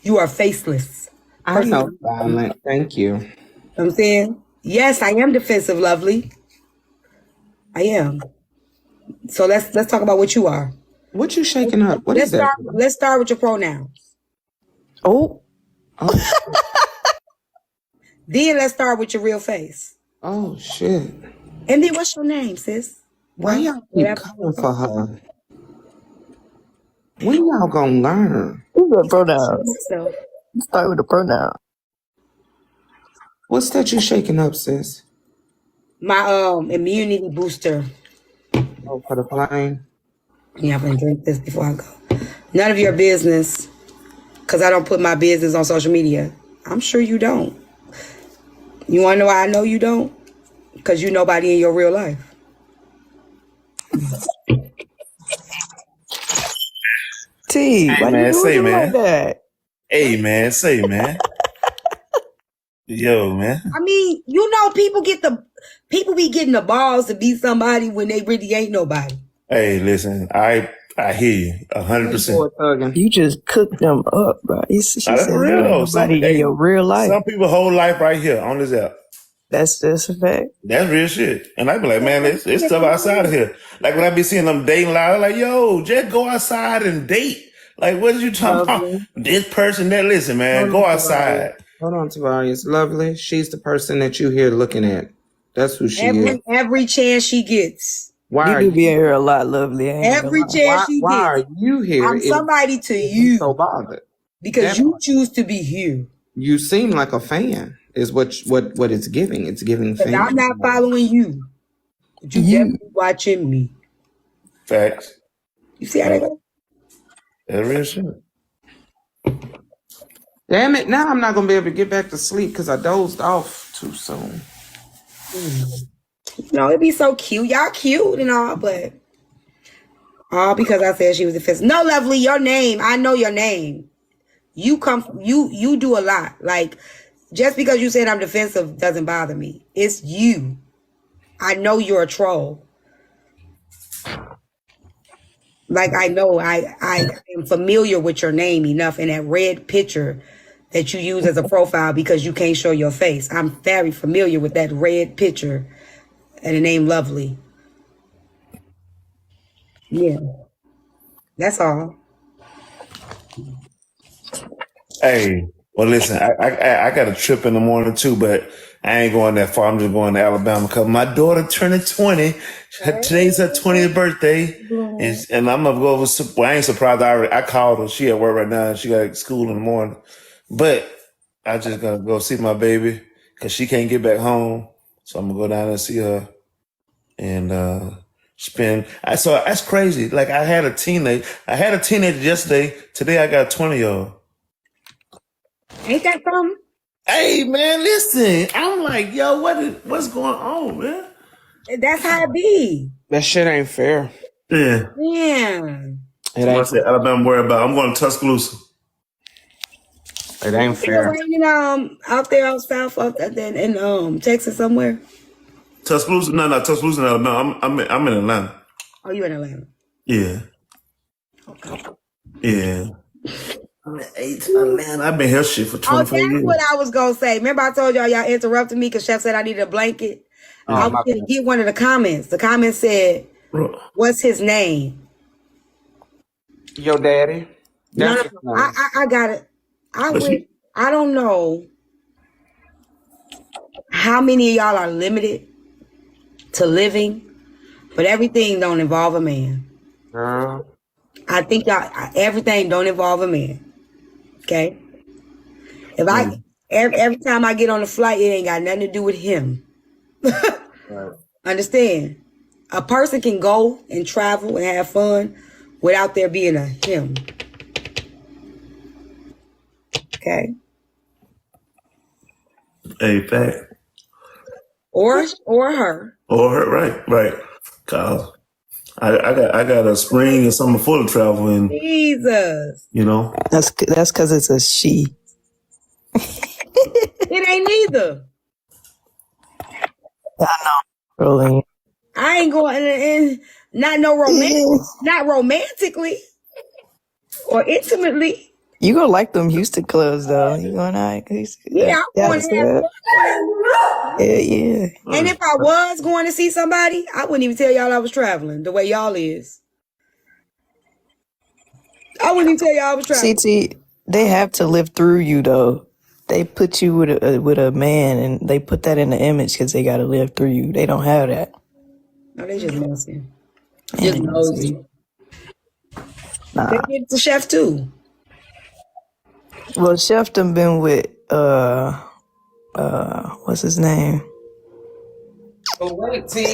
You are faceless. I know, Violent. Thank you. You know what I'm saying? Yes, I am defensive, lovely. I am. So let's talk about what you are. What you shaking up? What is that? Let's start with your pronouns. Oh. Then let's start with your real face. Oh, shit. And then what's your name, sis? Why y'all keep coming for her? When y'all gonna learn? Who's the pronouns? Start with the pronoun. What's that you shaking up, sis? My immunity booster. Oh, for the plane? Yeah, I'm gonna drink this before I go. None of your business. Because I don't put my business on social media. I'm sure you don't. You want to know why I know you don't? Because you nobody in your real life. T, hey, why man, you say, doing man. like that? Hey, man, say, man. Yo, man. I mean, you know, people be getting the balls to be somebody when they really ain't nobody. Hey, listen, I hear you 100%. You just cooked them up, bro. She That's said, real, though. nobody in your real life. Some people whole life right here on this app. That's a fact. That's real shit. And I be like, man, it's stuff outside of here. Like when I be seeing them dating live, like, yo, just go outside and date. Like, what are you talking about? This person that, listen, man, go outside. Hold on, Tavarius. Lovely. She's the person that you here looking at. That's who she is. Every chance she gets. Why you do be here a lot, Lovely? Every chance she gets. Why are you here? I'm somebody to you. So bothered. Because you choose to be here. You seem like a fan. Is what it's giving. It's giving fan. I'm not following you. But you definitely watching me. Facts. You see how that goes? That's real shit. Damn it. Now I'm not going to be able to get back to sleep because I dozed off too soon. No, it'd be so cute. Y'all cute and all, but all because I said she was defensive. No, Lovely, your name. I know your name. You do a lot. Like, just because you said I'm defensive doesn't bother me. It's you. I know you're a troll. Like, I know I am familiar with your name enough in that red picture that you use as a profile because you can't show your face. I'm very familiar with that red picture and the name Lovely. Yeah. That's all. Hey, well, listen, I got a trip in the morning too, but I ain't going that far. I'm just going to Alabama because my daughter turning 20. Today's her 20th birthday, and I'm gonna go over. Well, I ain't surprised. I called her. She at work right now. She got school in the morning, but I just gonna go see my baby because she can't get back home. So I'm gonna go down and see her and spend. So that's crazy. Like I had a teenager yesterday. Today I got a 20-year-old. Ain't that something? Hey man, listen. I'm like, yo, what's going on, man? That's how it be. That shit ain't fair. Yeah. Yeah. It ain't fair. Alabama worry about. I'm going to Tuscaloosa. It ain't fair. Out there out south, in Texas somewhere. Tuscaloosa? No, Tuscaloosa, Alabama. I'm in Atlanta. Oh, you in Atlanta? Yeah. Okay. Yeah. Man, I've been here shit for 24 years. That's what I was gonna say. Remember I told y'all interrupted me because Chef said I needed a blanket? I was gonna get one of the comments. The comment said, what's his name? Your daddy? No, I got it. I don't know how many of y'all are limited to living, but everything don't involve a man. Girl. I think everything don't involve a man. Okay? If every time I get on a flight, it ain't got nothing to do with him. Right. Understand? A person can go and travel and have fun without there being a him. Okay? Hey, fact. Or her. Or her, right. Cause I got a spring and summer full of travel, and Jesus, you know That's because it's a she. it ain't neither. I know. Really. I ain't going in. Not no romantic, not romantically or intimately. You gonna like them Houston clubs though. You gonna Yeah, I'm going to have fun. Yeah. And if I was going to see somebody, I wouldn't even tell y'all I was traveling the way y'all is. I wouldn't even tell y'all I was traveling. CT, they have to live through you though. They put you with a man, and they put that in the image because they got to live through you. They don't have that. No, they just nosy. Just nosy. Nah. They did it to Chef too. Well, Chef done been with what's his name? But wait, T.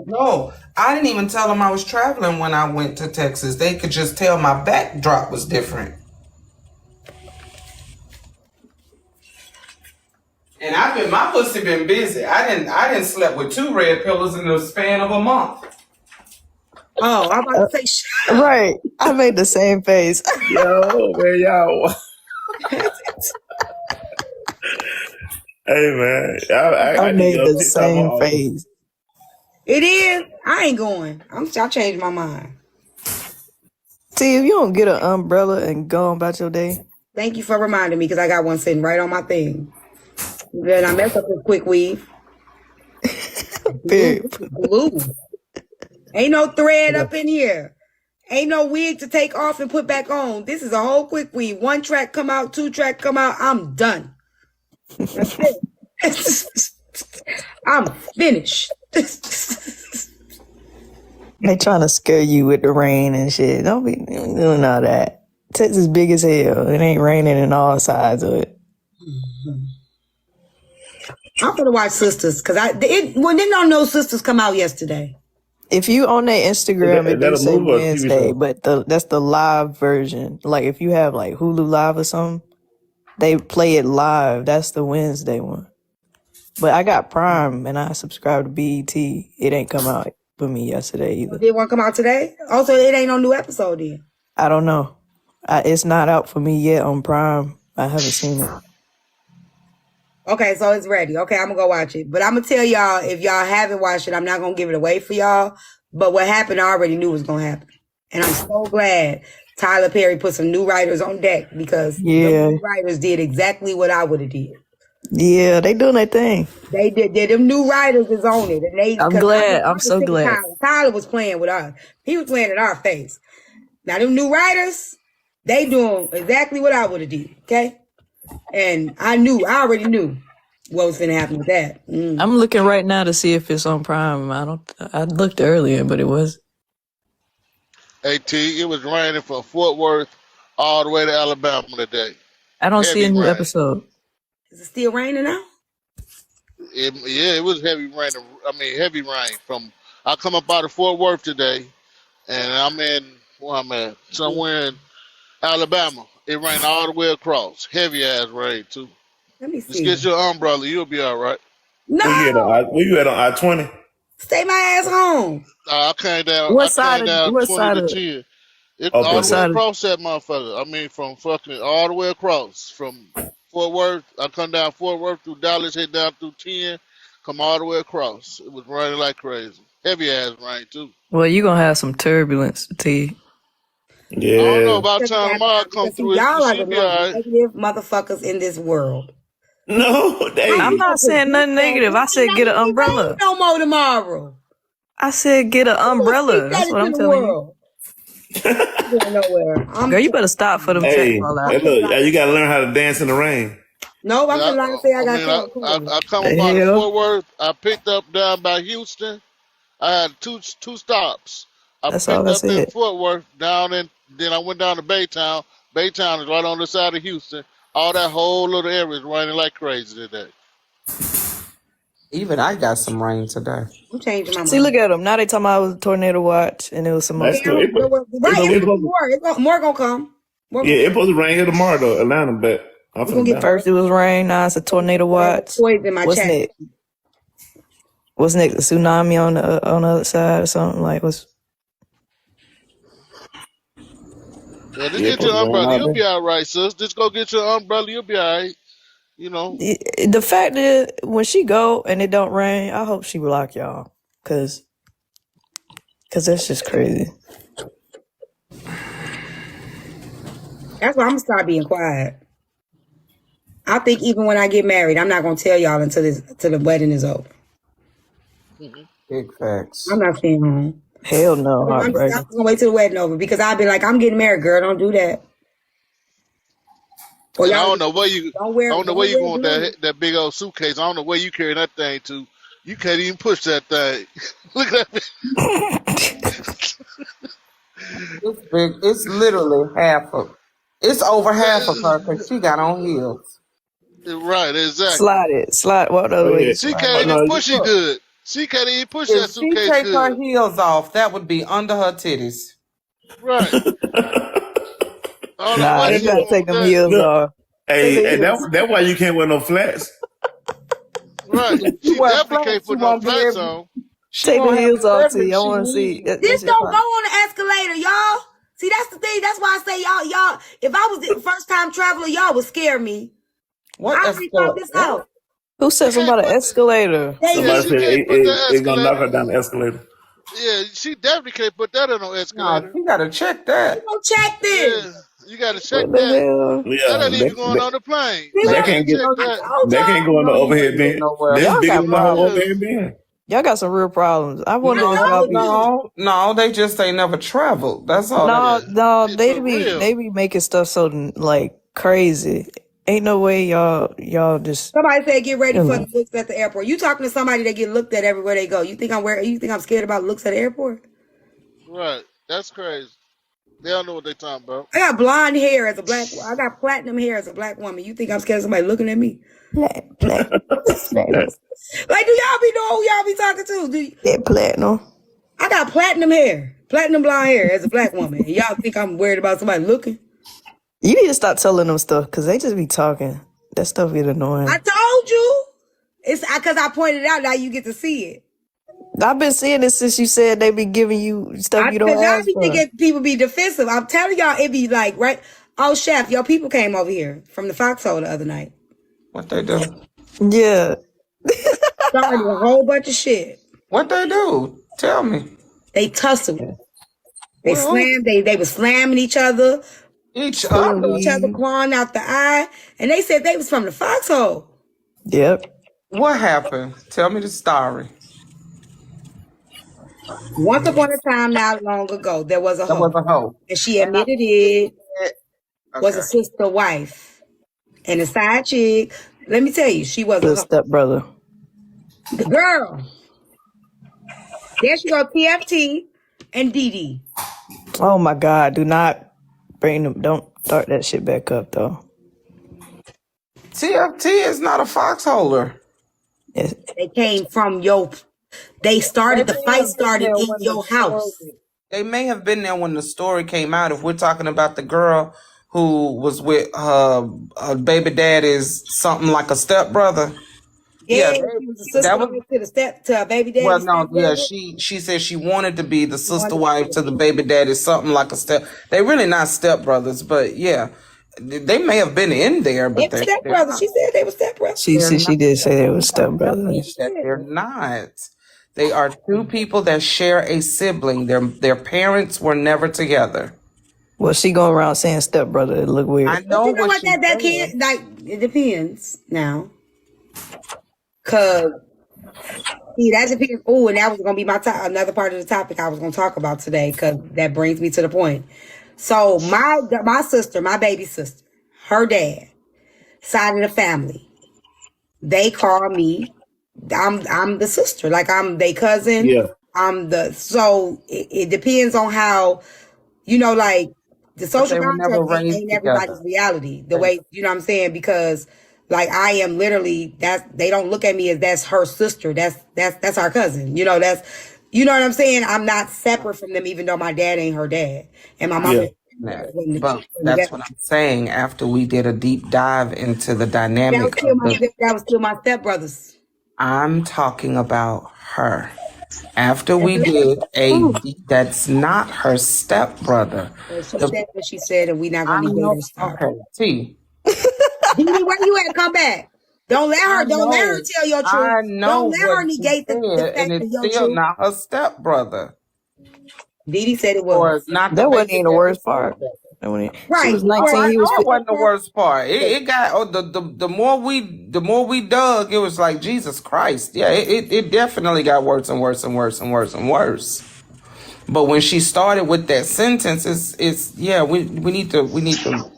No, I didn't even tell them I was traveling when I went to Texas. They could just tell my backdrop was different. And my pussy been busy. I didn't sleep with 2 red pillows in the span of a month. Oh, I'm about to say shit. Right. I made the same face. Yo, man, yo. Hey, man. I made the same face. It is. I ain't going. I changed my mind. See, if you don't get an umbrella and go on about your day. Thank you for reminding me because I got one sitting right on my thing. Then I messed up this quick weave. Blue. Ain't no thread up in here. Ain't no wig to take off and put back on. This is a whole quick weave. 1 track come out, 2 track come out. I'm done. That's it. I'm finished. They trying to scare you with the rain and shit. Don't be doing all that. Texas big as hell. It ain't raining in all sides of it. I'm gonna watch Sisters because didn't no Sisters come out yesterday. If you on their Instagram, it do say Wednesday, but that's the live version. Like if you have like Hulu Live or something, they play it live. That's the Wednesday one. But I got Prime and I subscribe to BET. It ain't come out for me yesterday either. Did one come out today? Also, it ain't no new episode then. I don't know. It's not out for me yet on Prime. I haven't seen it. Okay, so it's ready. Okay, I'm gonna go watch it. But I'm gonna tell y'all, if y'all haven't watched it, I'm not gonna give it away for y'all. But what happened, I already knew was gonna happen. And I'm so glad Tyler Perry put some new writers on deck because the new writers did exactly what I would have did. Yeah, they doing their thing. They did. Them new writers is on it. And I'm glad. I'm so glad. Tyler was playing with us. He was playing in our face. Now them new writers, they doing exactly what I would have did. Okay. And I already knew what was going to happen with that. I'm looking right now to see if it's on Prime. I looked earlier, but it was. Hey, T, it was raining from Fort Worth all the way to Alabama today. I don't see a new episode. Is it still raining now? It was heavy rain. Heavy rain. I come up out of Fort Worth today, and I'm at? Somewhere in Alabama. It rained all the way across. Heavy ass rain too. Let me see. Just get your umbrella. You'll be all right. No. Where you at on I-20? Stay my ass home. I came down. What I side came down of 20 to 10. It all the way across that motherfucker. From fucking all the way across from Fort Worth. I come down Fort Worth through Dallas, head down through 10, come all the way across. It was raining like crazy. Heavy ass rain too. Well, you gonna have some turbulence, T. Yeah. I don't know about time tomorrow come through. Y'all are the most negative motherfuckers in this world. No, I'm not saying nothing negative. I said get an umbrella. No more tomorrow. I said get an umbrella. That's what I'm telling you. Girl, you better stop for them. Hey, look, you gotta learn how to dance in the rain. No, I'm just trying to say I come about Fort Worth. I picked up down by Houston. I had two stops. I picked up in Fort Worth then I went down to Baytown. Baytown is right on the side of Houston. All that whole little area is raining like crazy today. Even I got some rain today. I'm changing my mind. See, look at them. Now they talking about it was a tornado watch, and it was some other stuff. More gonna come. It's supposed to rain here tomorrow, though, Atlanta, but first it was rain, now it's a tornado watch. Poison my What's chat. next? What's next? A tsunami on the other side or something? Like what's? Yeah, just get your umbrella. You'll be all right, sis. Just go get your umbrella. You'll be all right. You know. The fact is, when she go and it don't rain, I hope she block y'all, cause that's just crazy. That's why I'm gonna start being quiet. I think even when I get married, I'm not gonna tell y'all until the wedding is over. Big facts. I'm not staying home. Hell no, I'm just gonna wait till the wedding over because I'll be like, I'm getting married, girl. Don't do that. Or I don't know where you. I don't know where you going with that big old suitcase. I don't know where you carry that thing to. You can't even push that thing. Look at that. It's big. It's literally half of. It's over half of her because she got on heels. Right, exactly. Slide. What other way? She can't even push it good. She can't even push that suitcase good. If she take her heels off, that would be under her titties. Right. Nah, you gotta take them heels off. Hey, and that's why you can't wear no flats. Right. She definitely can't put no flats on. Take the heels off, T. I want to see. This don't go on the escalator, y'all. See, that's the thing. That's why I say y'all. If I was the first time traveler, y'all would scare me. What? I already thought this out. Who said something about an escalator? Somebody said it's gonna knock her down the escalator. Yeah, she definitely can't put that on no escalator. No, you gotta check that. You gonna check this. Yeah, you gotta check that. Yeah, that ain't even going on the plane. That can't go on the overhead bin. That's bigger than the whole overhead bin. Y'all got some real problems. I wonder if y'all be. No, they just ain't never traveled. That's all. No, they be making stuff so like crazy. Ain't no way y'all just. Somebody said get ready for the looks at the airport. You talking to somebody that get looked at everywhere they go. You think I'm scared about looks at the airport? Right. That's crazy. They don't know what they talking about. I got blonde hair as a black. I got platinum hair as a black woman. You think I'm scared of somebody looking at me? Platinum. Like, do y'all be know who y'all be talking to? That platinum. I got platinum hair, platinum blonde hair as a black woman. And y'all think I'm worried about somebody looking? You need to stop telling them stuff because they just be talking. That stuff get annoying. I told you. It's because I pointed it out. Now you get to see it. I've been seeing this since you said they be giving you stuff you don't ask for. Thinking people be defensive. I'm telling y'all, it be like, right? Oh, chef, your people came over here from the foxhole the other night. What they do? Yeah. Started a whole bunch of shit. What they do? Tell me. They tussled. They slammed. They were slamming each other. Each other, clawing out the eye, and they said they was from the foxhole. Yep. What happened? Tell me the story. Once upon a time, not long ago, there was a hoe. And she admitted it was a sister wife. And the side chick, let me tell you, she was a stepbrother. The girl. There she go, TFT and DD. Oh my God, do not bring them. Don't start that shit back up, though. TFT is not a foxholer. They came from the fight started in your house. They may have been there when the story came out. If we're talking about the girl who was with her baby daddy's something like a stepbrother. Yeah, she was a sister wife to a baby daddy. Well, no, yeah, she said she wanted to be the sister wife to the baby daddy, something like a step. They really not stepbrothers, but yeah, they may have been in there, but they're stepbrothers. She said they were stepbrothers. She did say they were stepbrothers. They're not. They are two people that share a sibling. Their parents were never together. Well, she going around saying stepbrother. It look weird. I know, you know what that can't, like, it depends now. Cause that depends. Oh, and that was gonna be another part of the topic I was gonna talk about today. Cause that brings me to the point. So my sister, my baby sister, her dad, side of the family, they call me. I'm the sister. Like I'm their cousin. Yeah. So it depends on how, like the social contract ain't everybody's reality. The way you know what I'm saying because. Like I am literally they don't look at me as that's her sister. That's our cousin. You know what I'm saying? I'm not separate from them, even though my dad ain't her dad. And my mom But that's what I'm saying. After we did a deep dive into the dynamic, that was still my stepbrothers. I'm talking about her. After we did that's not her stepbrother. She said what she said, and we're not going to let her stop. Okay, T. Didi, where you at? Come back. Don't let her tell your truth. I know. Don't let her negate the fact and that it's your still truth. not her stepbrother. Didi said it was. That wasn't even the worst part. Right. She was 19. He was. That wasn't the worst part. It got the more we dug, it was like Jesus Christ. Yeah, it definitely got worse and worse and worse and worse and worse. But when she started with that sentence, we need to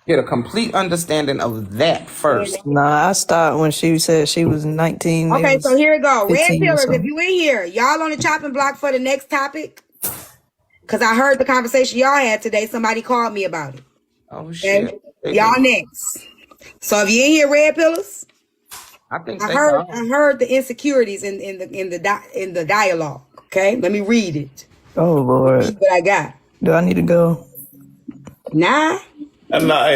get a complete understanding of that first. Nah, I stopped when she said she was 19. Okay, so here we go. Red Pillars, if you in here, y'all on the chopping block for the next topic? Because I heard the conversation y'all had today. Somebody called me about it. Oh, shit. Okay? Y'all next. So if you in here, Red Pillars, I heard the insecurities in the dialogue. Okay, let me read it. Oh Lord, read what I got. Do I need to go? Nah. Nah,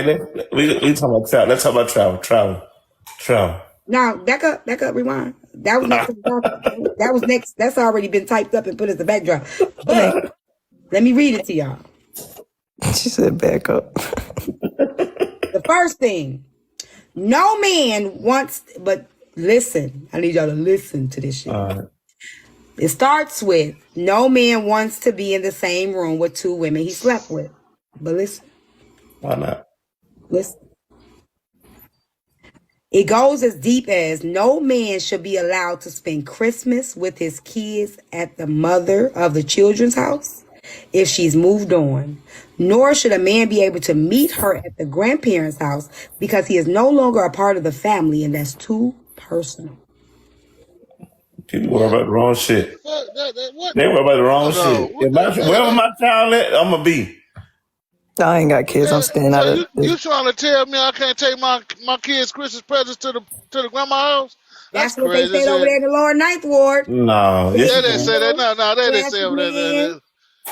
we talking about travel. Let's talk about travel. Now back up, rewind. That was next. That was next. That's already been typed up and put as the backdrop. But let me read it to y'all. She said back up. The first thing, no man wants, but listen, I need y'all to listen to this shit. It starts with, no man wants to be in the same room with two women he slept with. But listen. Why not? Listen. It goes as deep as, no man should be allowed to spend Christmas with his kids at the mother of the children's house if she's moved on. Nor should a man be able to meet her at the grandparents' house because he is no longer a part of the family, and that's too personal. People worry about the wrong shit. They worry about the wrong shit. Wherever my child at, I'm going to be. I ain't got kids. I'm staying out of You trying to tell me I can't take my kids' Christmas presents to the grandma house? That's what they said over there in the lower ninth ward. No. They didn't say that. No, they didn't say over there.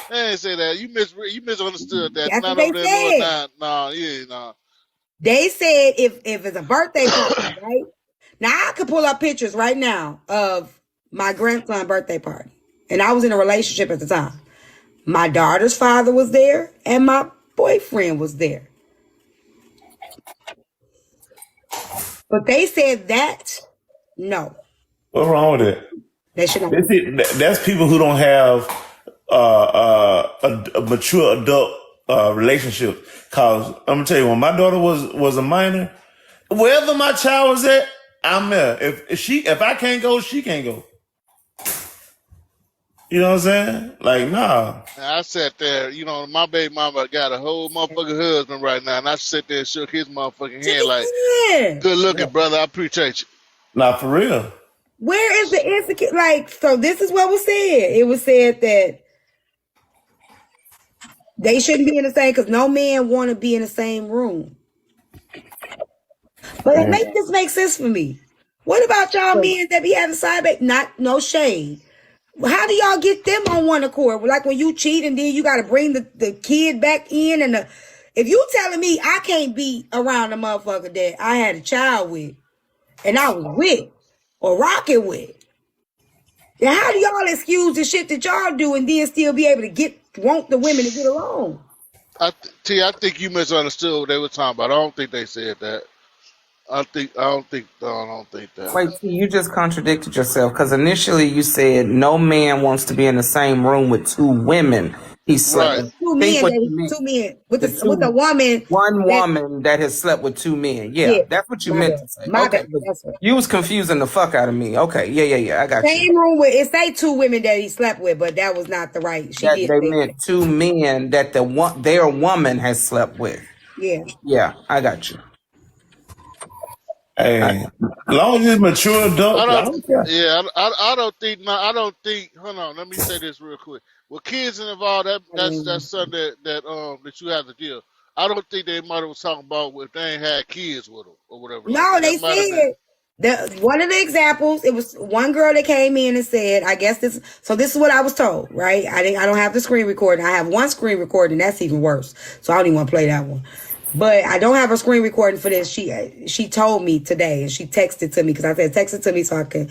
They didn't say that. You misunderstood that. That's what they said. No. They said if it's a birthday party, right? Now I could pull up pictures right now of my grandson's birthday party. And I was in a relationship at the time. My daughter's father was there and my boyfriend was there. But they said that, no. What's wrong with it? They should not. That's people who don't have a mature adult relationship. Cause I'm gonna tell you, when my daughter was a minor, wherever my child was at, I'm there. If I can't go, she can't go. You know what I'm saying? Like, nah. I sat there, my baby mama got a whole motherfucking husband right now, and I sat there and shook his motherfucking hand like, good looking, brother, I appreciate you. Nah, for real. Where is the insecure? Like, so this is what was said. It was said that they shouldn't be in the same, because no man want to be in the same room. But this make sense for me. What about y'all men that be having side baby? No shade. How do y'all get them on one accord? Like when you cheat and then you got to bring the kid back in, and if you telling me I can't be around the motherfucker that I had a child with and I was with or rocking with, then how do y'all excuse the shit that y'all do and then still be able to want the women to get along? I think you misunderstood what they were talking about. I don't think they said that. I don't think that. Wait, you just contradicted yourself, because initially you said no man wants to be in the same room with two women. He slept with two men with a woman. One woman that has slept with two men. Yeah, that's what you meant to say. Okay, you was confusing the fuck out of me. Okay, yeah, I got you. Same room with, it say two women that he slept with, but that was not the right. They meant two men that their woman has slept with. Yeah, I got you. Hey, as long as it's mature adult, I don't think. Hold on, let me say this real quick. With kids involved, that's something that you have to deal. I don't think their mother was talking about if they ain't had kids with them or whatever. No, they said one of the examples. It was one girl that came in and said, "I guess this." So this is what I was told, right? I don't have the screen recording. I have one screen recording. That's even worse. So I don't even want to play that one. But I don't have a screen recording for this. She told me today, and she texted to me, because I said text it to me so I can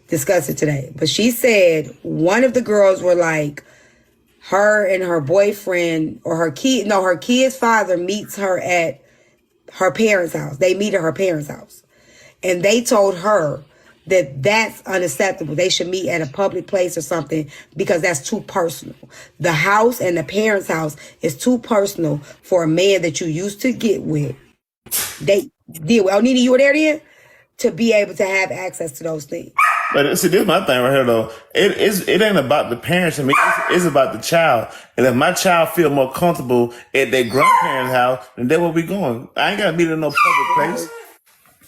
discuss it today. But she said one of the girls were like, her and her boyfriend or her kid's father meets her at her parents' house. They meet at her parents' house. And they told her that that's unacceptable. They should meet at a public place or something because that's too personal. The house and the parents' house is too personal for a man that you used to get with. They did. Well, Nina, you were there then? To be able to have access to those things. But see, this is my thing right here, though. It ain't about the parents and me. It's about the child. And if my child feel more comfortable at their grandparents' house, then that's where we going. I ain't got to meet in no public place.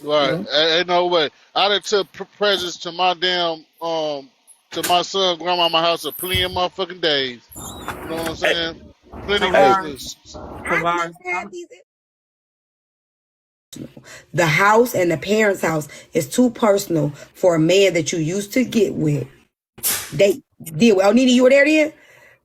Right. Ain't no way. I done took presents to my damn to my son grandmama house a plenty of motherfucking days. You know what I'm saying? Plenty of business. The house and the parents' house is too personal for a man that you used to get with. They did. Well, Nina, you were there then?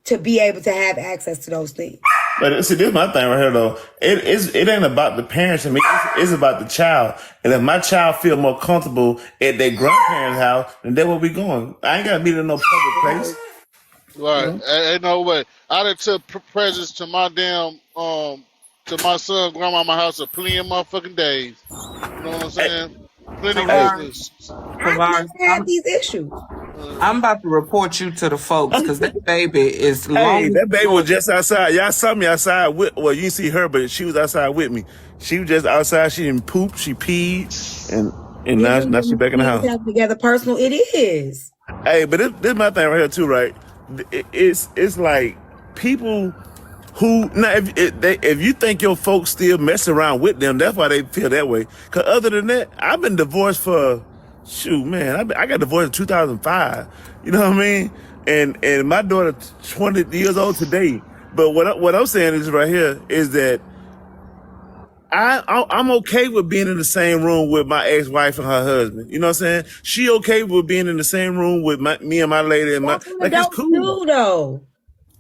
To be able to have access to those things. But see, this is my thing right here, though. It ain't about the parents and me. It's about the child. And if my child feel more comfortable at their grandparents' house, then that's where we going. I ain't got to meet in no public place. Right. Ain't no way. I done took presents to my damn to my son grandmama house a plenty of motherfucking days. You know what I'm saying? Plenty of business. I have these issues. I'm about to report you to the folks because that baby is long. Hey, that baby was just outside. Y'all saw me outside with, well, you didn't see her, but she was outside with me. She was just outside. She didn't poop. She peed. And now she back in the house. Together personal, it is. Hey, but this is my thing right here too, right? It's like people who, now if you think your folks still mess around with them, that's why they feel that way. Cause other than that, I've been divorced for, shoot, man, I got divorced in 2005. You know what I mean? And my daughter 20 years old today. But what I'm saying is right here is that I'm okay with being in the same room with my ex-wife and her husband. You know what I'm saying? She okay with being in the same room with me and my lady and that's what it's cool. Do, though.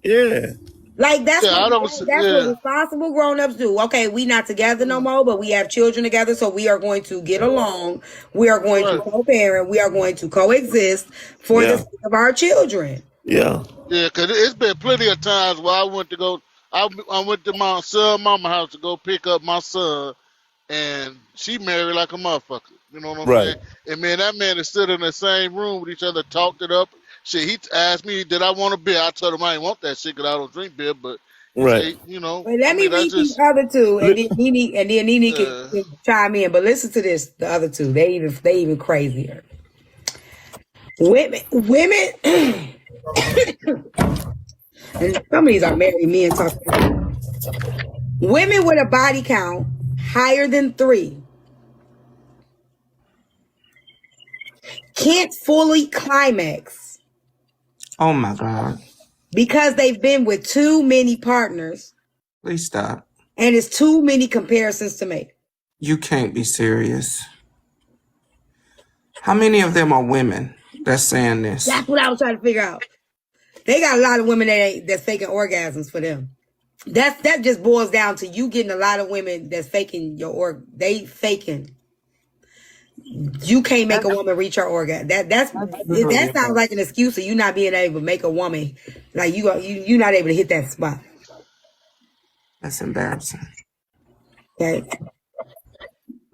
Yeah. Like that's what responsible grown-ups do. Okay, we not together no more, but we have children together, so we are going to get along. We are going to co-parent. We are going to coexist for the sake of our children. Yeah. Yeah, because it's been plenty of times where I went to my son mama house to go pick up my son, and she married like a motherfucker. You know what I'm saying? And man, that man is stood in the same room with each other, talked it up. Shit, he asked me, did I want a beer? I told him I didn't want that shit because I don't drink beer, but say, you know. But let me read these other two, and then Nene can chime in. But listen to this, the other two. They even crazier. Women, and some of these are married men talking about. Women with a body count higher than 3 can't fully climax. Oh my God. Because they've been with too many partners. Please stop. And it's too many comparisons to make. You can't be serious. How many of them are women that's saying this? That's what I was trying to figure out. They got a lot of women that's faking orgasms for them. That just boils down to you getting a lot of women that's faking they faking. You can't make a woman reach her orgasm. That sounds like an excuse of you not being able to make a woman like you're not able to hit that spot. That's embarrassing. Okay.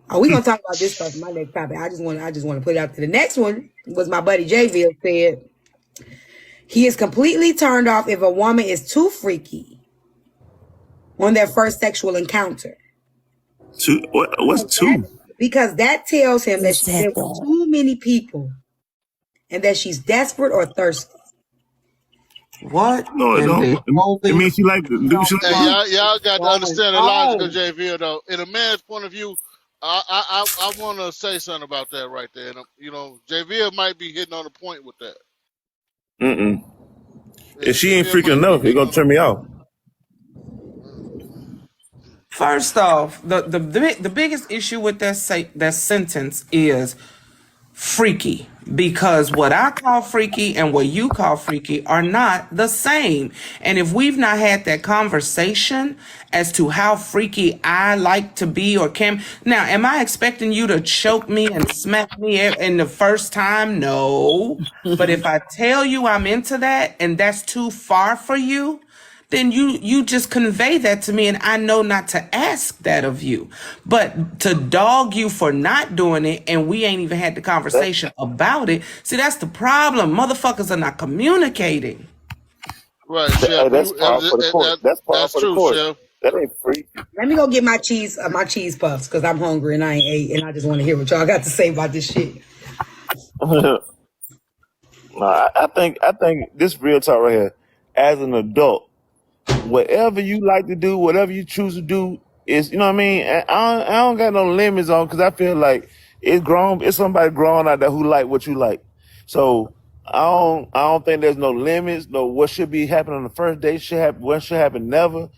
Oh, we're gonna talk about this stuff in my next topic. I just want to put it out there. The next one was my buddy JVille said he is completely turned off if a woman is too freaky on their first sexual encounter. What's two? Because that tells him that she's been with too many people and that she's desperate or thirsty. What? No, it don't. It means she like to do shit. Y'all got to understand the logic of JV, though. In a man's point of view, I want to say something about that right there. And, you know, JV might be hitting on the point with that. If she ain't freaking enough, it's gonna turn me off. First off, the biggest issue with that sentence is freaky, because what I call freaky and what you call freaky are not the same. And if we've not had that conversation as to how freaky I like to be or can, now, am I expecting you to choke me and smack me in the first time? No. But if I tell you I'm into that and that's too far for you, then you just convey that to me, and I know not to ask that of you. But to dog you for not doing it, and we ain't even had the conversation about it. See, that's the problem. Motherfuckers are not communicating. Right, Chef. That's par for the course. That's par for the course. Chef. That ain't free. Let me go get my cheese puffs because I'm hungry and I ain't ate, and I just want to hear what y'all got to say about this shit. No, I think this real talk right here. As an adult, whatever you like to do, whatever you choose to do, is, you know what I mean? I don't got no limits on, because I feel like it's somebody grown out there who like what you like. So I don't think there's no limits, no what should be happening on the first date should happen, what should happen never.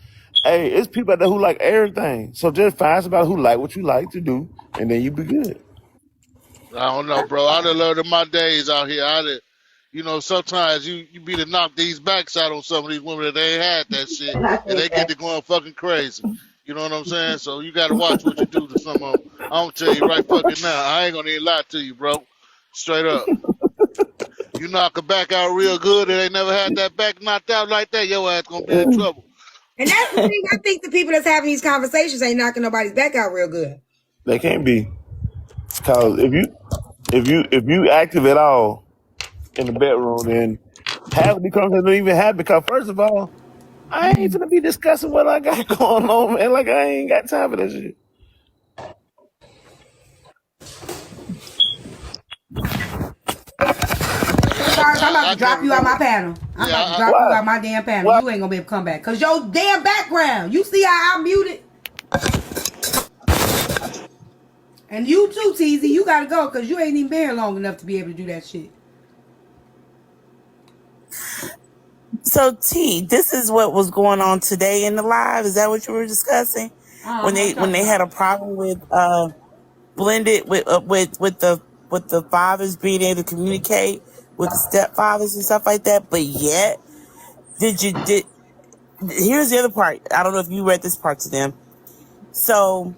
Hey, it's people out there who like everything. So just find somebody who like what you like to do, and then you be good. I don't know, bro. I done learned in my days out here. Sometimes you be to knock these backs out on some of these women that they ain't had that shit, and they get to going fucking crazy. You know what I'm saying? So you got to watch what you do to some of them. I'm gonna tell you right fucking now. I ain't gonna even lie to you, bro. Straight up. You knock a back out real good, and they never had that back knocked out like that, your ass gonna be in trouble. And that's the thing. I think the people that's having these conversations ain't knocking nobody's back out real good. They can't be, because if you active at all in the bedroom, then half of the conversation don't even happen. Because first of all, I ain't gonna be discussing what I got going on, man. Like, I ain't got time for that shit. I'm about to drop you out my panel. I'm about to drop you out my damn panel. You ain't gonna be able to come back because your damn background. You see how I'm muted? And you too, TZ. You gotta go because you ain't even been here long enough to be able to do that shit. So T, this is what was going on today in the live. Is that what you were discussing? When they had a problem with blended with the fathers being able to communicate with the stepfathers and stuff like that, but yet here's the other part. I don't know if you read this part to them. So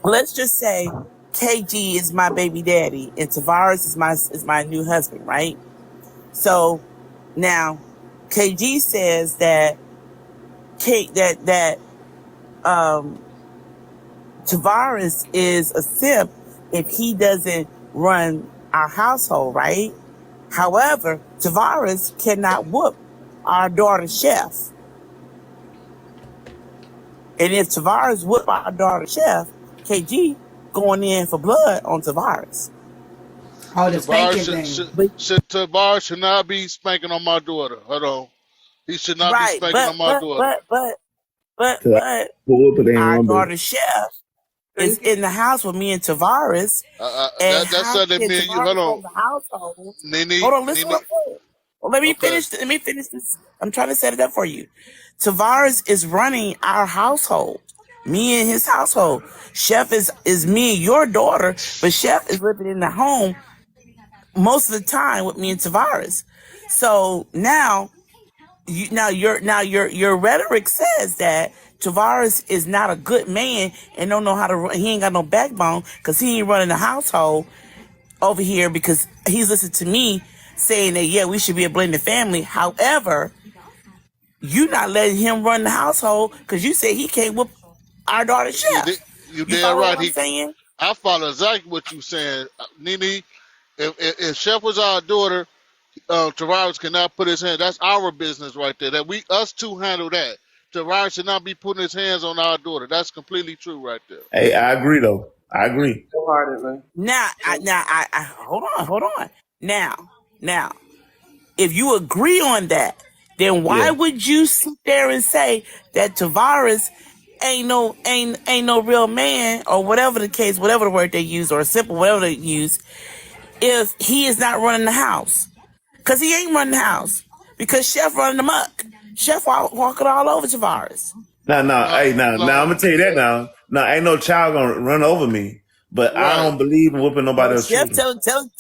let's just say KG is my baby daddy and Tavares is my new husband, right? So now KG says that Tavares is a simp if he doesn't run our household, right? However, Tavares cannot whoop our daughter Chef. And if Tavares whoop our daughter Chef, KG going in for blood on Tavares. Oh, the spanking thing. Tavares should not be spanking on my daughter. Hold on. He should not be spanking on my daughter. But our daughter Chef is in the house with me and Tavares. That's something me and you. Hold on. The household. Nene, hold on, listen what I'm saying. Well, let me finish this. I'm trying to set it up for you. Tavares is running our household. Me and his household. Chef is me and your daughter, but Chef is living in the home most of the time with me and Tavares. So now your rhetoric says that Tavares is not a good man and don't know how to run. He ain't got no backbone because he ain't running the household over here because he's listening to me saying that, we should be a blended family. However, you not letting him run the household because you say he can't whoop our daughter Chef. You damn right. What I'm saying? I follow exactly what you saying, Nene. If Chef was our daughter, Tavares cannot put his hand. That's our business right there. That us two handle that. Tavares should not be putting his hands on our daughter. That's completely true right there. Hey, I agree though. I agree. Now, hold on. Now, if you agree on that, then why would you sit there and say that Tavares ain't no real man, or whatever the case, whatever the word they use, or simple, whatever they use, if he is not running the house? Because he ain't running the house. Because Chef running amok. Chef walking all over Tavares. Now, I'm gonna tell you that now. Now, ain't no child gonna run over me. But I don't believe in whooping nobody else's Chef children.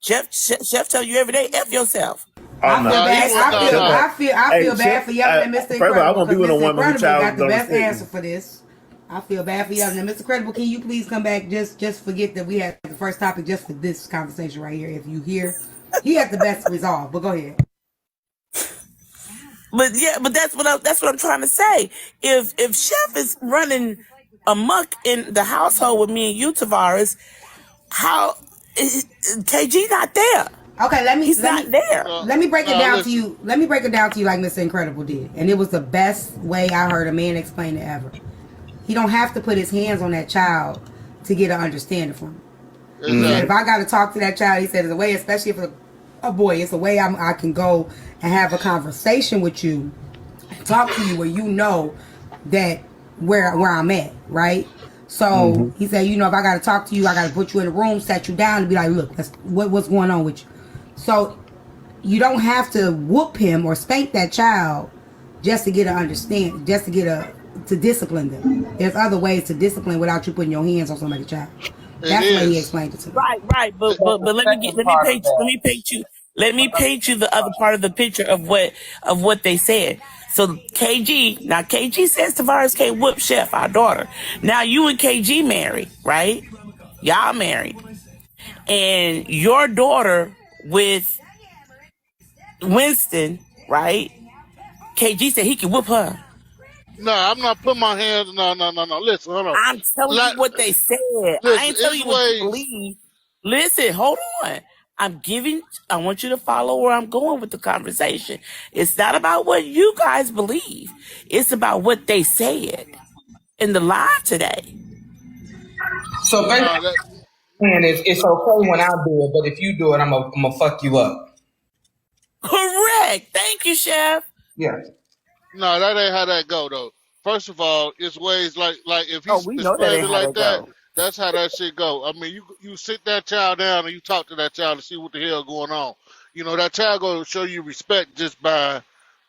Chef tell you every day, F yourself. I feel bad for yelling at Mr. Incredible. I won't be with a woman whose child got the best answer for this. I feel bad for yelling at Mr. Incredible. Can you please come back? Just forget that we had the first topic just for this conversation right here. If you hear, he had the best resolve. But go ahead. But that's what I'm trying to say. If Chef is running amok in the household with me and you, Tavares, how KG not there? Okay, he's not there. Let me break it down to you. Let me break it down to you like Mr. Incredible did, and it was the best way I heard a man explain it ever. He don't have to put his hands on that child to get an understanding from him. He said, if I got to talk to that child, he said, it's a way, especially if it's a boy, it's a way I can go and have a conversation with you, talk to you where you know that where I'm at, right? So he said, if I got to talk to you, I got to put you in a room, set you down, and be like, look, what's going on with you? So you don't have to whoop him or spank that child just to get an understanding, just to get to discipline them. There's other ways to discipline without you putting your hands on somebody's child. That's the way he explained it to me. Right. But let me paint you the other part of the picture of what they said. So KG says Tavares can't whoop Chef, our daughter. Now you and KG married, right? Y'all married. And your daughter with Winston, right? KG said he can whoop her. No, I'm not putting my hands. No. Listen, hold on. I'm telling you what they said. Listen, I ain't telling you what you believe. Listen, hold on. I want you to follow where I'm going with the conversation. It's not about what you guys believe. It's about what they said in the live today. So basically, it's okay when I do it, but if you do it, I'm gonna fuck you up. Correct. Thank you, Chef. Yeah. No, that ain't how that go though. First of all, it's ways like if he's explaining it like that, that's how that shit go. I mean, you sit that child down and you talk to that child to see what the hell going on. That child gonna show you respect just by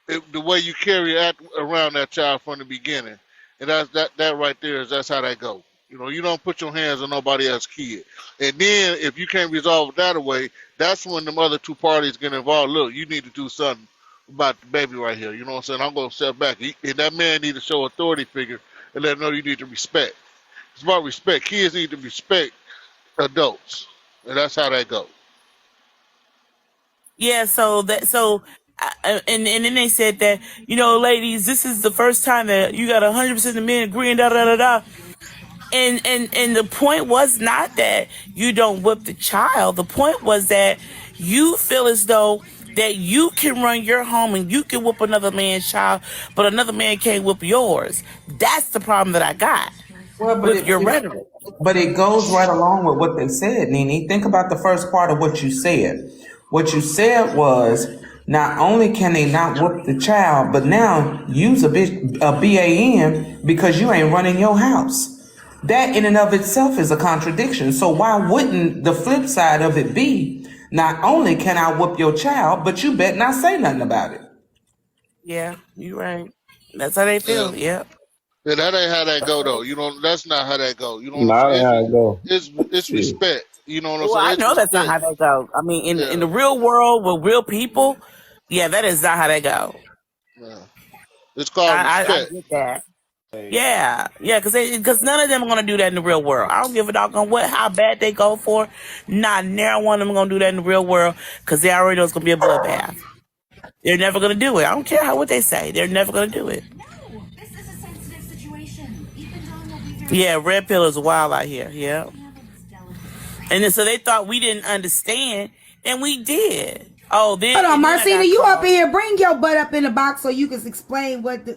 the way you carry around that child from the beginning, and that right there that's how that go. You don't put your hands on nobody else's kid, and then if you can't resolve it that way, that's when the other two parties get involved. Look, you need to do something about the baby right here. You know what I'm saying? I'm gonna step back, and that man need to show authority figure and let him know you need to respect. It's about respect. Kids need to respect adults, and that's how that goes. Yeah. And then they said that ladies, this is the first time that you got 100% of men agreeing. Da da da da. And the point was not that you don't whip the child. The point was that you feel as though that you can run your home and you can whoop another man's child, but another man can't whoop yours. That's the problem that I got with your rhetoric. But it goes right along with what they said, Nene. Think about the first part of what you said. What you said was, not only can they not whoop the child, but now use a BAN because you ain't running your house. That in and of itself is a contradiction. So why wouldn't the flip side of it be, not only can I whoop your child, but you bet not say nothing about it? Yeah, you're right. That's how they feel. Yeah. Yeah, that ain't how that go though. That's not how that go. You know what Not I'm saying? how it go. It's respect. You know what I'm Well, saying? I know that's not how that go. I mean, in the real world with real people, yeah, that is not how that go. Yeah. It's called respect. I get that. Yeah, because none of them are gonna do that in the real world. I don't give a doggone how bad they go for. Not near one of them gonna do that in the real world because they already know it's gonna be a bloodbath. They're never gonna do it. I don't care what they say. They're never gonna do it. This is a sensitive situation. Yeah, red pill is wild out here. Yeah, and then, so they thought we didn't understand, and we did. Oh, then hold on, Marcina, you up in here? Bring your butt up in the box so you can explain what the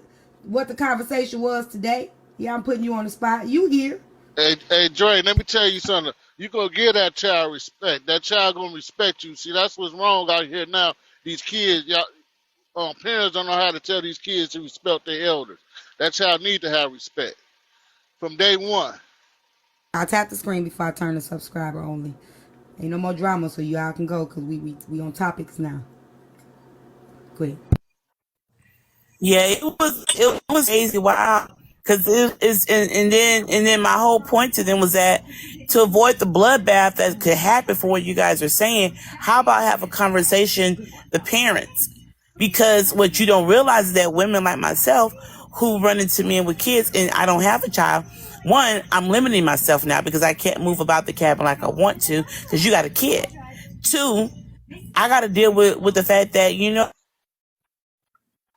conversation was today. Yeah, I'm putting you on the spot. You here? Hey, Dre, let me tell you something. You gonna give that child respect. That child gonna respect you. See, that's what's wrong out here now. These kids, y'all, parents don't know how to tell these kids to respect their elders. That child need to have respect from day one. I'll tap the screen before I turn to subscriber only. Ain't no more drama, so y'all can go because we on topics now. Quick. Yeah, it was crazy. Wow. Cause and then my whole point to them was that to avoid the bloodbath that could happen for what you guys are saying, how about have a conversation, the parents? Because what you don't realize is that women like myself who run into men with kids and I don't have a child, one, I'm limiting myself now because I can't move about the cabin like I want to because you got a kid. Two, I got to deal with the fact that, you know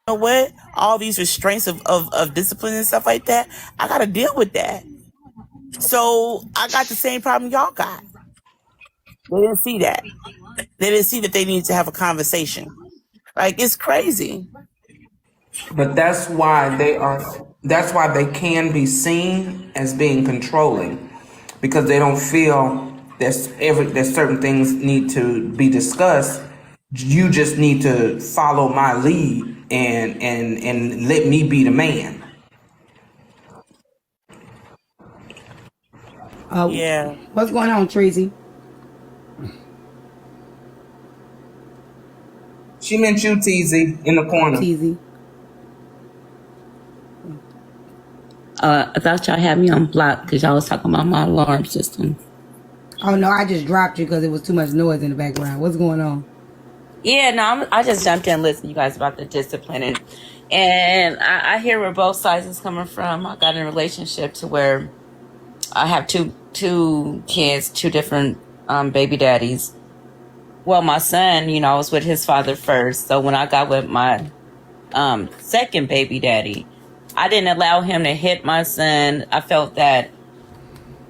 what, all these restraints of discipline and stuff like that, I got to deal with that. So I got the same problem y'all got. They didn't see that. They didn't see that they needed to have a conversation. Like, it's crazy. But that's why they can be seen as being controlling, because they don't feel that certain things need to be discussed. You just need to follow my lead and let me be the man. Yeah. What's going on, Treasy? She meant you, TZ, in the corner. TZ. I thought y'all had me on block because y'all was talking about my alarm system. Oh no, I just dropped you because it was too much noise in the background. What's going on? Yeah, no, I just jumped in and listened to you guys about the discipline, and I hear where both sides is coming from. I got in a relationship to where I have two kids, two different baby daddies. Well, my son, I was with his father first, so when I got with my second baby daddy, I didn't allow him to hit my son. I felt that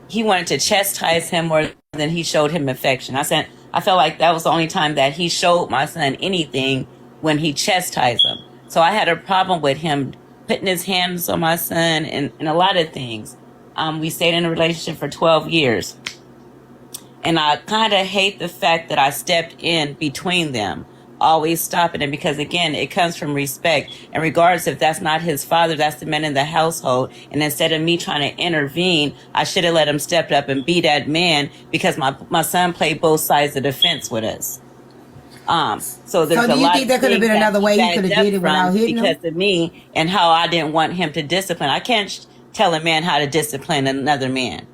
he wanted to chastise him more than he showed him affection. I felt like that was the only time that he showed my son anything, when he chastised him. So I had a problem with him putting his hands on my son and a lot of things. We stayed in a relationship for 12 years. And I kind of hate the fact that I stepped in between them, always stopping it, because again, it comes from respect. And regardless if that's not his father, that's the man in the household. And instead of me trying to intervene, I should have let him step up and be that man, because my son played both sides of the fence with us. So there's do you think there could have been another way you could have did it without hitting him? Because of me and how I didn't want him to discipline. I can't tell a man how to discipline another man.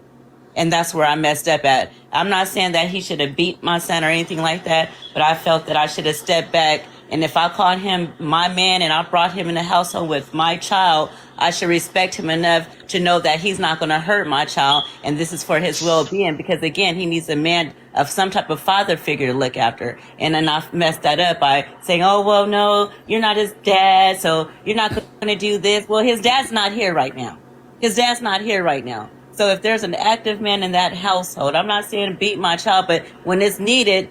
And that's where I messed up at. I'm not saying that he should have beat my son or anything like that, but I felt that I should have stepped back. And if I called him my man and I brought him in the household with my child, I should respect him enough to know that he's not going to hurt my child. And this is for his well-being, because again, he needs a man of some type of father figure to look after. And then I messed that up by saying, oh, well, no, you're not his dad, so you're not going to do this. Well, his dad's not here right now. So if there's an active man in that household, I'm not saying beat my child, but when it's needed,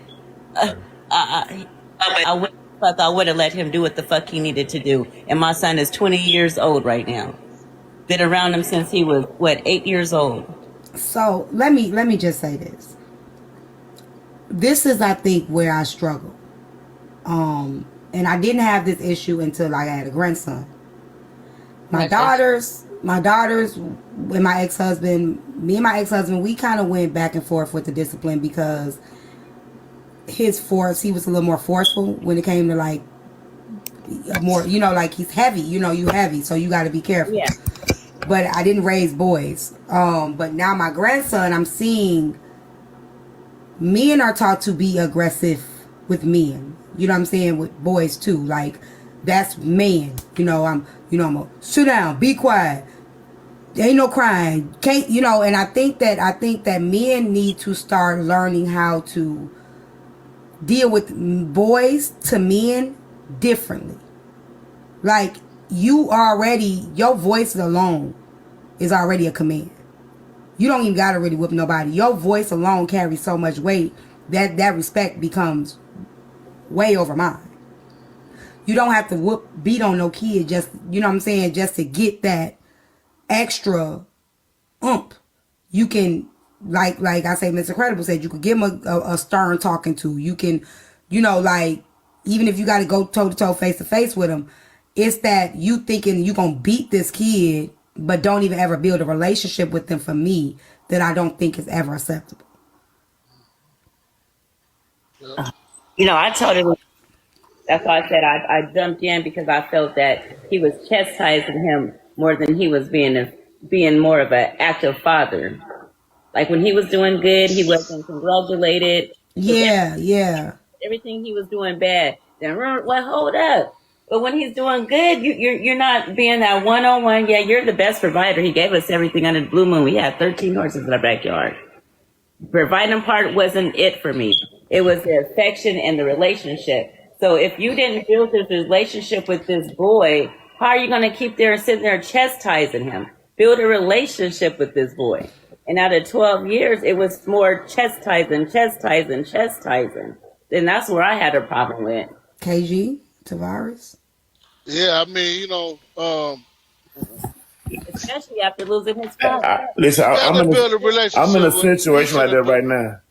I would have let him do what the fuck he needed to do. And my son is 20 years old right now. Been around him since he was, 8 years old. So let me just say this. This is, I think, where I struggle. And I didn't have this issue until I had a grandson. My daughters and my ex-husband, we kind of went back and forth with the discipline, because he was a little more forceful when it came to like more, like he's heavy, you heavy, so you got to be careful. Yeah. But I didn't raise boys. But now my grandson, I'm seeing men are taught to be aggressive with men. You know what I'm saying? With boys too. Like, that's man. I'm gonna sit down, be quiet. There ain't no crying. Can't, and I think that men need to start learning how to deal with boys to men differently. Like, your voice alone is already a command. You don't even gotta really whip nobody. Your voice alone carries so much weight that respect becomes way over mine. You don't have to beat on no kid just, just to get that extra oomph. You can, like I say, Mr. Credible said, you could give him a stern talking to. You can, even if you got to go toe to toe, face to face with him, it's that you thinking you gonna beat this kid, but don't even ever build a relationship with them. For me, that I don't think is ever acceptable. I totally. That's why I said I jumped in, because I felt that he was chastising him more than he was being more of an active father. Like when he was doing good, he wasn't congratulated. Yeah. Everything he was doing bad. Then well, hold up. But when he's doing good, you're not being that one-on-one. Yeah, you're the best provider. He gave us everything under the blue moon. We had 13 horses in our backyard. Providing part wasn't it for me. It was the affection and the relationship. So if you didn't build this relationship with this boy, how are you going to keep there and sitting there chastising him? Build a relationship with this boy. And out of 12 years, it was more chastising. And that's where I had a problem with. KG, Tavares? Yeah, I mean, especially after losing his father. Listen, I'm in a situation like that right now.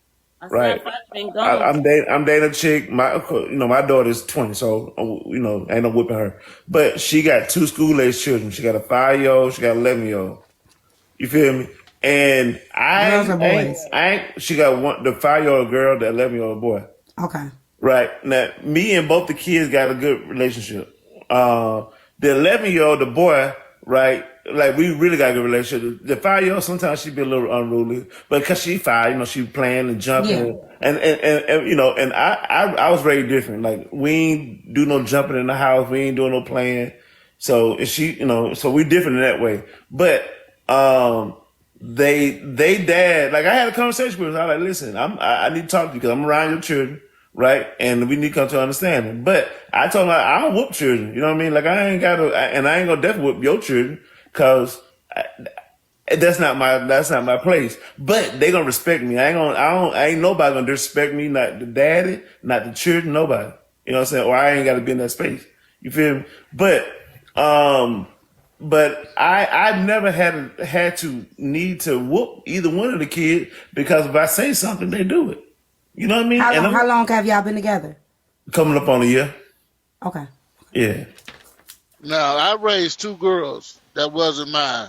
Right. I'm dating a chick. My daughter's 20, so ain't no whipping her. But she got 2 school-age children. She got a 5-year-old. She got an 11-year-old. You feel me? And she got the 5-year-old girl, the 11-year-old boy. Okay. Right. Now, me and both the kids got a good relationship. The 11-year-old, the boy, right, like we really got a good relationship. The 5-year-old, sometimes she be a little unruly, but because she 5, she playing and jumping. Yeah. And I was very different. Like we ain't do no jumping in the house. We ain't doing no playing. So so we different in that way. But, they dad, like I had a conversation with her. I was like, listen, I need to talk to you because I'm around your children. Right. And we need to come to understanding. But I told her, I don't whoop children. You know what I mean? Like I ain't gonna definitely whoop your children because that's not my place. But they gonna respect me. Ain't nobody gonna disrespect me. Not the daddy, not the children, nobody. You know what I'm saying? Or I ain't got to be in that space. You feel me? But I've never had to need to whoop either one of the kids because if I say something, they do it. You know what I mean? How long have y'all been together? Coming up on a year. Okay. Yeah. Now, I raised 2 girls that wasn't mine.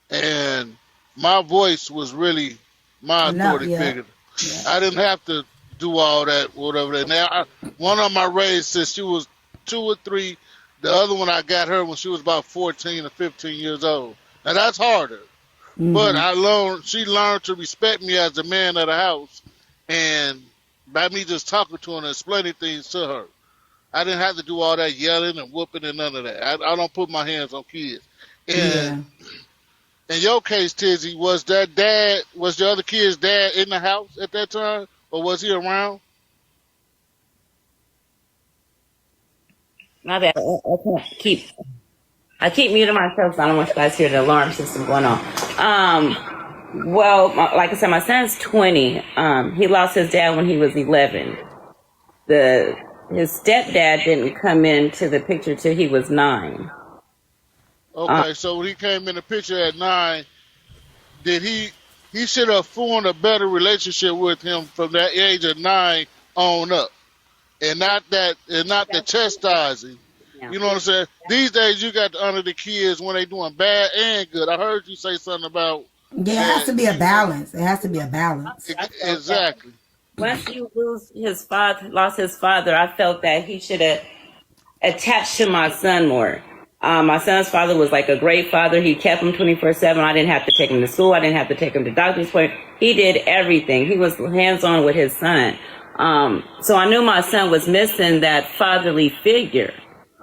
And my voice was really my authority figure. Yeah. I didn't have to do all that, whatever that. Now, one of them I raised since she was 2 or 3. The other one I got her when she was about 14 or 15 years old. Now, that's harder. Mm-hmm. But she learned to respect me as the man of the house. And by me just talking to her and explaining things to her, I didn't have to do all that yelling and whooping and none of that. I don't put my hands on kids. And in your case, Tizzy, was the other kid's dad in the house at that time? Or was he around? My bad. I keep muting myself so I don't want you guys to hear the alarm system going on. Well, like I said, my son's 20. He lost his dad when he was 11. His stepdad didn't come into the picture till he was 9. Okay, so when he came in the picture at 9, did he should have formed a better relationship with him from that age of 9 on up, and not the chastising. Yeah. You know what I'm saying? These days you got to honor the kids when they doing bad and good. I heard you say something about. Yeah, it has to be a balance. It has to be a balance. Exactly. Once you lost his father, I felt that he should have attached to my son more. My son's father was like a great father. He kept him 24/7. I didn't have to take him to school. I didn't have to take him to doctor's appointment. He did everything. He was hands-on with his son. So I knew my son was missing that fatherly figure.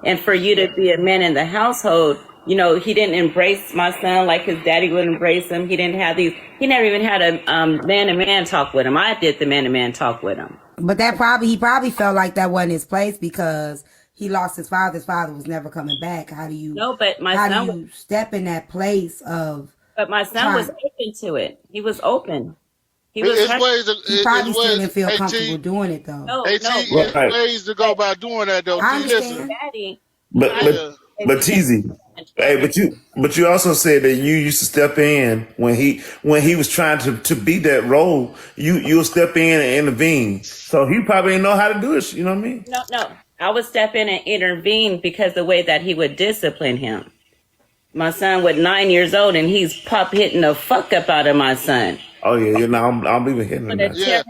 And for you to be a man in the household, he didn't embrace my son like his daddy would embrace him. He never even had a man-to-man talk with him. I did the man-to-man talk with him. But he probably felt like that wasn't his place because he lost his father. His father was never coming back. How do you step in that place of... But my son was open to it. He was open. He probably still didn't feel comfortable doing it, though. No. There's ways to go about doing that, though. I understand. But Teasy, hey, but you also said that you used to step in when he was trying to be that role. You'll step in and intervene. So he probably didn't know how to do it. You know what I mean? No. I would step in and intervene because the way that he would discipline him. My son was 9 years old and he's hitting the fuck up out of my son. Oh yeah, I'm even hitting him. I'm gonna say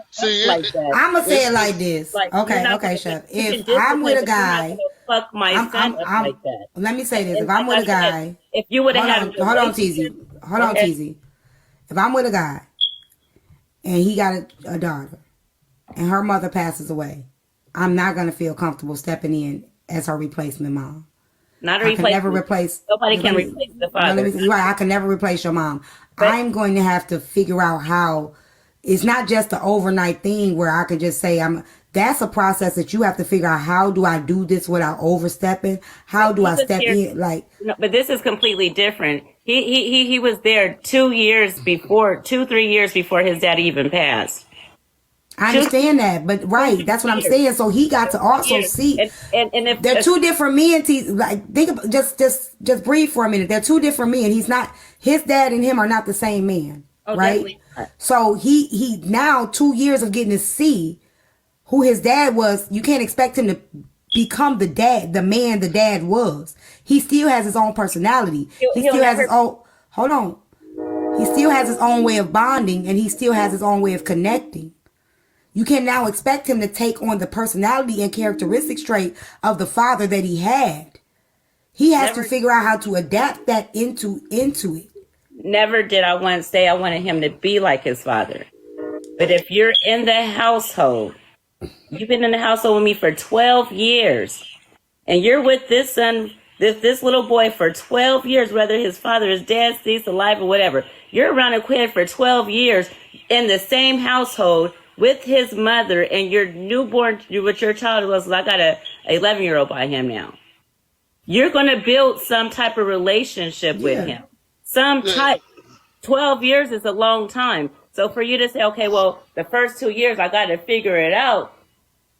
it like this. Okay, Chef. If I'm with a guy fuck my son up like that. Let me say this: if I'm with a guy, if you would have had, hold on, TZ. If I'm with a guy and he got a daughter and her mother passes away, I'm not gonna feel comfortable stepping in as her replacement mom. Not a replacement. Never replace. Nobody can replace the father. You're right. I can never replace your mom. But I'm going to have to figure out how. It's not just an overnight thing where I can just say that's a process that you have to figure out. How do I do this without overstepping? How do I step in? Like, no, but this is completely different. He was there 3 years before his dad even passed. I understand that, but right, that's what I'm saying. So he got to also see, and if they're two different men. Like, think about, just breathe for a minute. They're two different men. His dad and him are not the same man, right? So he now 2 years of getting to see who his dad was. You can't expect him to become the man the dad was. He still has his own personality. He still has his own. Hold on. He still has his own way of bonding, and he still has his own way of connecting. You can now expect him to take on the personality and characteristic trait of the father that he had. He has to figure out how to adapt that into it. Never did I once say I wanted him to be like his father. But if you're in the household, you've been in the household with me for 12 years, and you're with this son, this little boy for 12 years, whether his father is dead, deceased, alive, or whatever. You're around a kid for 12 years in the same household with his mother, and your newborn, with your child was, I got a 11-year-old by him now. You're going to build some type of relationship with him. Some type. 12 years is a long time. So for you to say, okay, well, the first 2 years, I got to figure it out.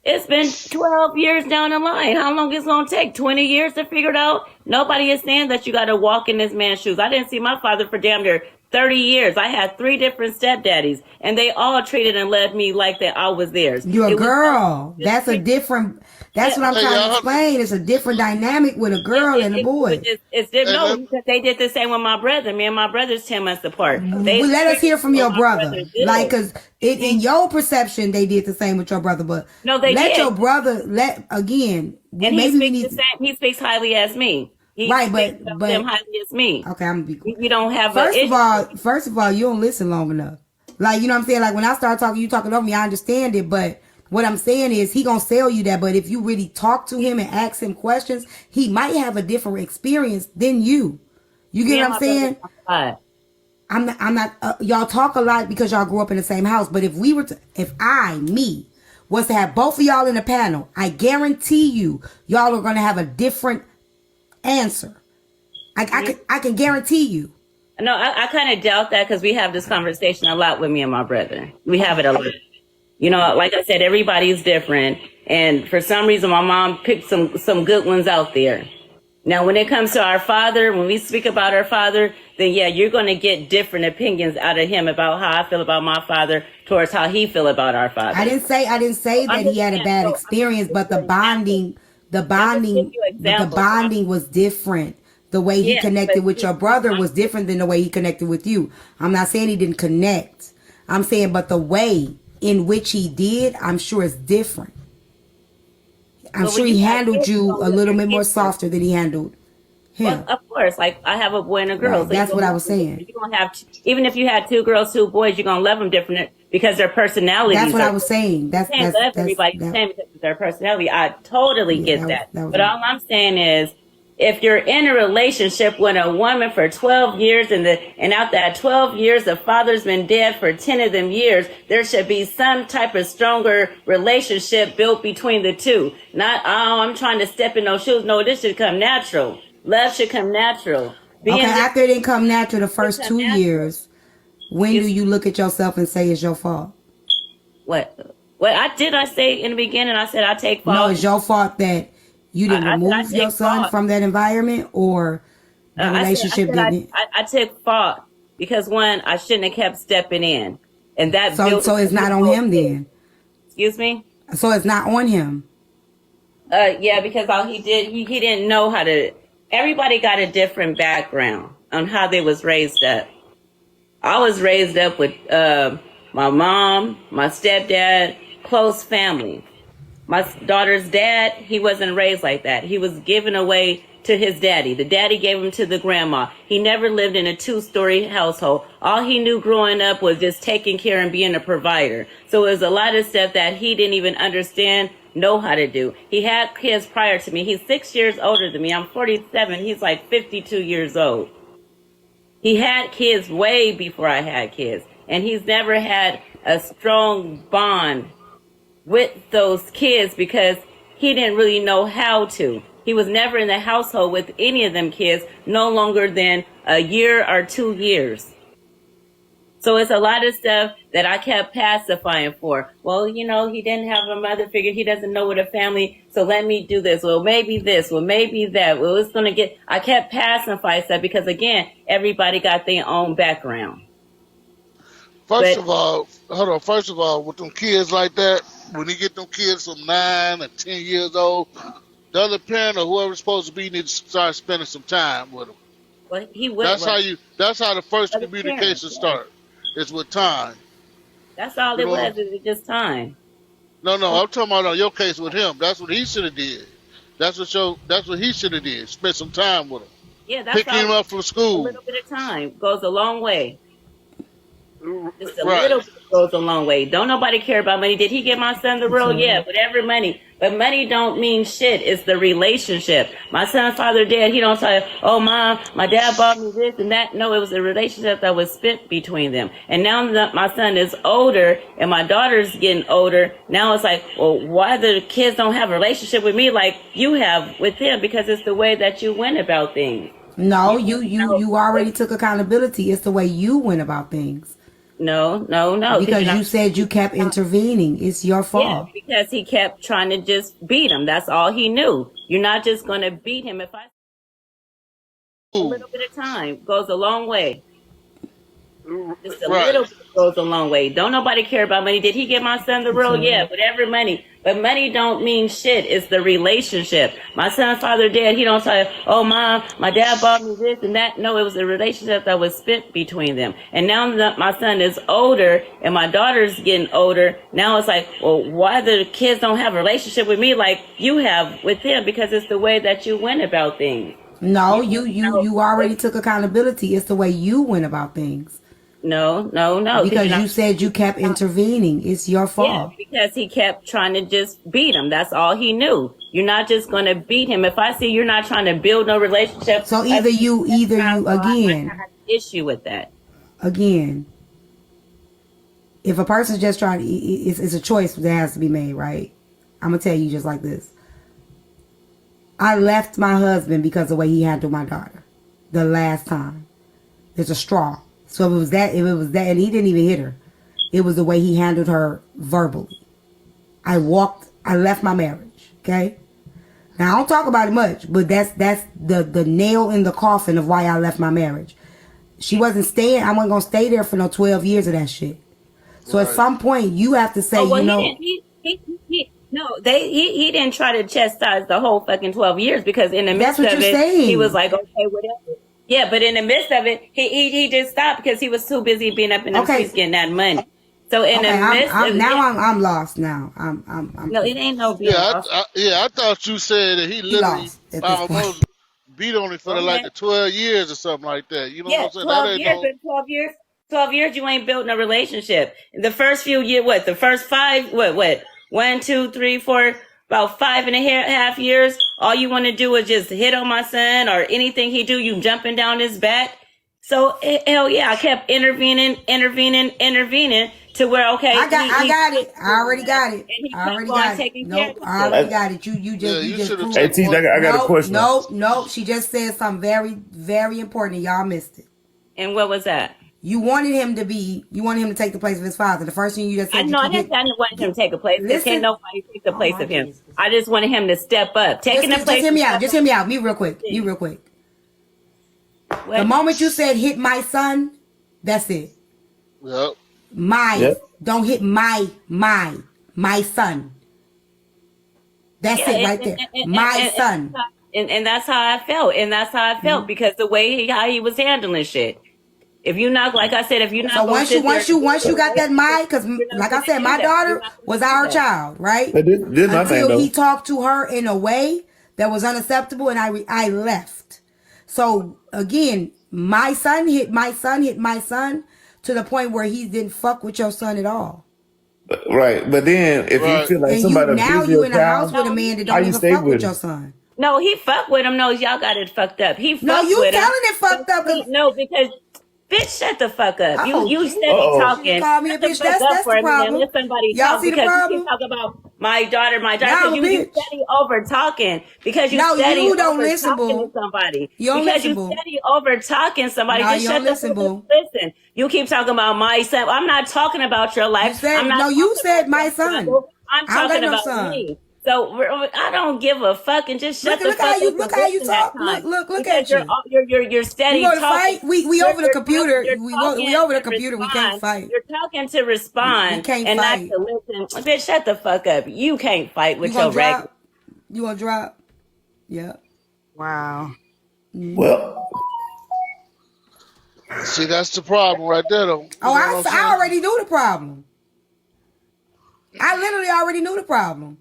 It's been 12 years down the line. How long is it going to take? 20 years to figure it out? Nobody is saying that you got to walk in this man's shoes. I didn't see my father for damn near 30 years. I had 3 different stepdaddies, and they all treated and loved me like that I was theirs. You're a girl. That's a different. That's what I'm trying to explain. It's a different dynamic with a girl and a boy. It's different. No, because they did the same with my brother. Me and my brother's 10 months apart. Let us hear from your brother. Like, because in your perception, they did the same with your brother. But no, they let did. your brother again. And he speaks highly as me. But them highly as me. Okay, I'm gonna be quick. You don't have first of all, you don't listen long enough. Like, you know what I'm saying? Like, when I start talking, you talking over me, I understand it, but what I'm saying is he gonna sell you that, but if you really talk to him and ask him questions, he might have a different experience than you. You get what I'm saying? I'm not y'all talk a lot because y'all grew up in the same house, but if me was to have both of y'all in a panel, I guarantee you, y'all are gonna have a different answer. I can guarantee you. No, I kind of doubt that, because we have this conversation a lot with me and my brother. We have it a lot. You know, like I said, everybody's different. And for some reason, my mom picked some good ones out there. Now, when it comes to our father, when we speak about our father, then yeah, you're going to get different opinions out of him about how I feel about my father towards how he feel about our father. I didn't say that he had a bad experience, but the bonding was different. The way he connected with your brother was different than the way he connected with you. I'm not saying he didn't connect. I'm saying, but the way in which he did, I'm sure it's different. I'm sure he handled you a little bit more softer than he handled him. Well, of course, like I have a boy and a girl. Right, so that's what I was saying. You don't have, even if you had 2 girls, 2 boys, you're gonna love them different because their personalities. That's what I was saying. That's everybody the same because of their personality. I totally get that. But all I'm saying is, if you're in a relationship with a woman for 12 years and out that 12 years, the father's been dead for 10 of them years, there should be some type of stronger relationship built between the two. Not, I'm trying to step in those shoes. No, this should come natural. Love should come natural. After it didn't come natural the first 2 years, when do you look at yourself and say it's your fault? What I say in the beginning? I said I take fault. No, it's your fault that you didn't remove your son from that environment, or the relationship didn't. I took fault because, one, I shouldn't have kept stepping in, and that. So it's not on him then. Excuse me. So it's not on him. Yeah, because all he did, he didn't know how to. Everybody got a different background on how they was raised up. I was raised up with my mom, my stepdad, close family. My daughter's dad, he wasn't raised like that. He was given away to his daddy. The daddy gave him to the grandma. He never lived in a 2-story household. All he knew growing up was just taking care and being a provider. So it was a lot of stuff that he didn't even understand, know how to do. He had kids prior to me. He's 6 years older than me. I'm 47. He's like 52 years old. He had kids way before I had kids. And he's never had a strong bond with those kids because he didn't really know how to. He was never in the household with any of them kids no longer than a year or 2 years. So it's a lot of stuff that I kept pacifying for. Well, you know, he didn't have a mother figure. He doesn't know what a family. So let me do this. Well, maybe this. Well, maybe that. Well, it's going to get. I kept pacifying stuff because, again, everybody got their own background. First of all, with them kids like that, when you get them kids from 9 or 10 years old, the other parent or whoever's supposed to be needs to start spending some time with them. Well, he would. That's how the first communication starts. It's with time. That's all it was. Is just time. No, I'm talking about on your case with him. That's what he should have did. That's what he should have did. Spend some time with him. Yeah, that's picking him up from school. A little bit of time goes a long way. Just a little bit goes a long way. Don't nobody care about money. Did he give my son the real? Yeah, whatever money. But money don't mean shit. It's the relationship. My son's father dead. He don't say, oh, mom, my dad bought me this and that. No, it was a relationship that was spent between them. And now that my son is older and my daughter's getting older, now it's like, well, why the kids don't have a relationship with me like you have with them? Because it's the way that you went about things. No, you already took accountability. It's the way you went about things. No. Because you said you kept intervening. It's your fault. Yeah, because he kept trying to just beat him. That's all he knew. You're not just going to beat him. If a little bit of time goes a long way. Just a little bit goes a long way. Don't nobody care about money. Did he give my son the real? Yeah, whatever money. But money don't mean shit. It's the relationship. My son's father dead. He don't say, oh, mom, my dad bought me this and that. No, it was a relationship that was spent between them. And now that my son is older and my daughter's getting older, now it's like, well, why the kids don't have a relationship with me like you have with them? Because it's the way that you went about things. No, you already took accountability. It's the way you went about things. No. Because you said you kept intervening. It's your fault. Yeah, because he kept trying to just beat him. That's all he knew. You're not just going to beat him. If I see you're not trying to build no relationship. So either you again. I have an issue with that. Again, if a person's just trying, it's a choice that has to be made, right? I'm going to tell you just like this. I left my husband because of the way he handled my daughter. The last time. There's a straw. So if it was that, and he didn't even hit her. It was the way he handled her verbally. I left my marriage, okay? Now, I don't talk about it much, but that's the nail in the coffin of why I left my marriage. I wasn't going to stay there for no 12 years of that shit. So at some point, you have to say, he didn't try to chastise the whole fucking 12 years because in the midst of it, he was like, okay, whatever. Yeah, but in the midst of it, he just stopped because he was too busy being up in the streets getting that money. So in the midst of I'm lost now. I'm no, it ain't no being lost. I thought you said that he literally almost beat on it for like the 12 years or something like that. You know what I'm saying? 12 years, you ain't built no relationship. The first few years, the first 5, 1, 2, 3, 4, about 5.5 years, all you want to do is just hit on my son or anything he do, you jumping down his back. So hell yeah, I kept intervening to where I got it. I already got it. I already got it. Nope, I already got it. You just Hey T, I got a question. Nope. She just said something very, very important and y'all missed it. And what was that? You wanted him to take the place of his father. The first thing you just said. I didn't want him to take a place. There can't nobody take the place of him. I just wanted him to step up. Just hear me out. Just hear me out. Me real quick. What? The moment you said hit my son, that's it. Yep. Don't hit my son. That's it right there. My son. And that's how I felt. Because the way how he was handling shit. If you not, like I said, if you're not so once you got that mind, because like I said, my daughter was our child, right? But this my thing, Until he though. talked to her in a way that was unacceptable, and I left. So again, my son hit my son to the point where he didn't fuck with your son at all. Right, but then if you feel like and somebody now abused you your in a house child, with a man that how don't you even stay fuck with with your him? son. No, he fucked with him. No, y'all got it fucked up. He No, fucked you with him. telling it fucked up. No, because bitch, shut the fuck up. You steady She just talking. called me a Shut the bitch. fuck up That's for the a minute and problem. let somebody Y'all talk see the because you keep problem? talking about my daughter, Now I'm a because you bitch. steady over talking because you No, steady you don't over listen, talking to boo. somebody. You don't Because listen, you boo. steady over talking somebody. No, Just you shut don't the listen, fuck up. boo. Listen. You keep talking about my son. I'm not talking about your life. You said I'm not no. You talking said about my your son. struggle. I'm I don't got talking no about son. me. So I don't give a fuck and just shut the Look fuck how up you and talk. listen at Look times. look Because at you. you're You steady want to talking. fight? We over the computer. You're We talking over the to computer. We can't respond. fight. You're talking to We respond can't and not fight. to listen. Bitch, shut the fuck up. You can't fight You with gonna your regular. drop? You gonna drop? Yeah. Wow. Well, See, that's the problem right there, though. You Oh, know what I'm I saying? already knew the problem. I literally already knew the problem.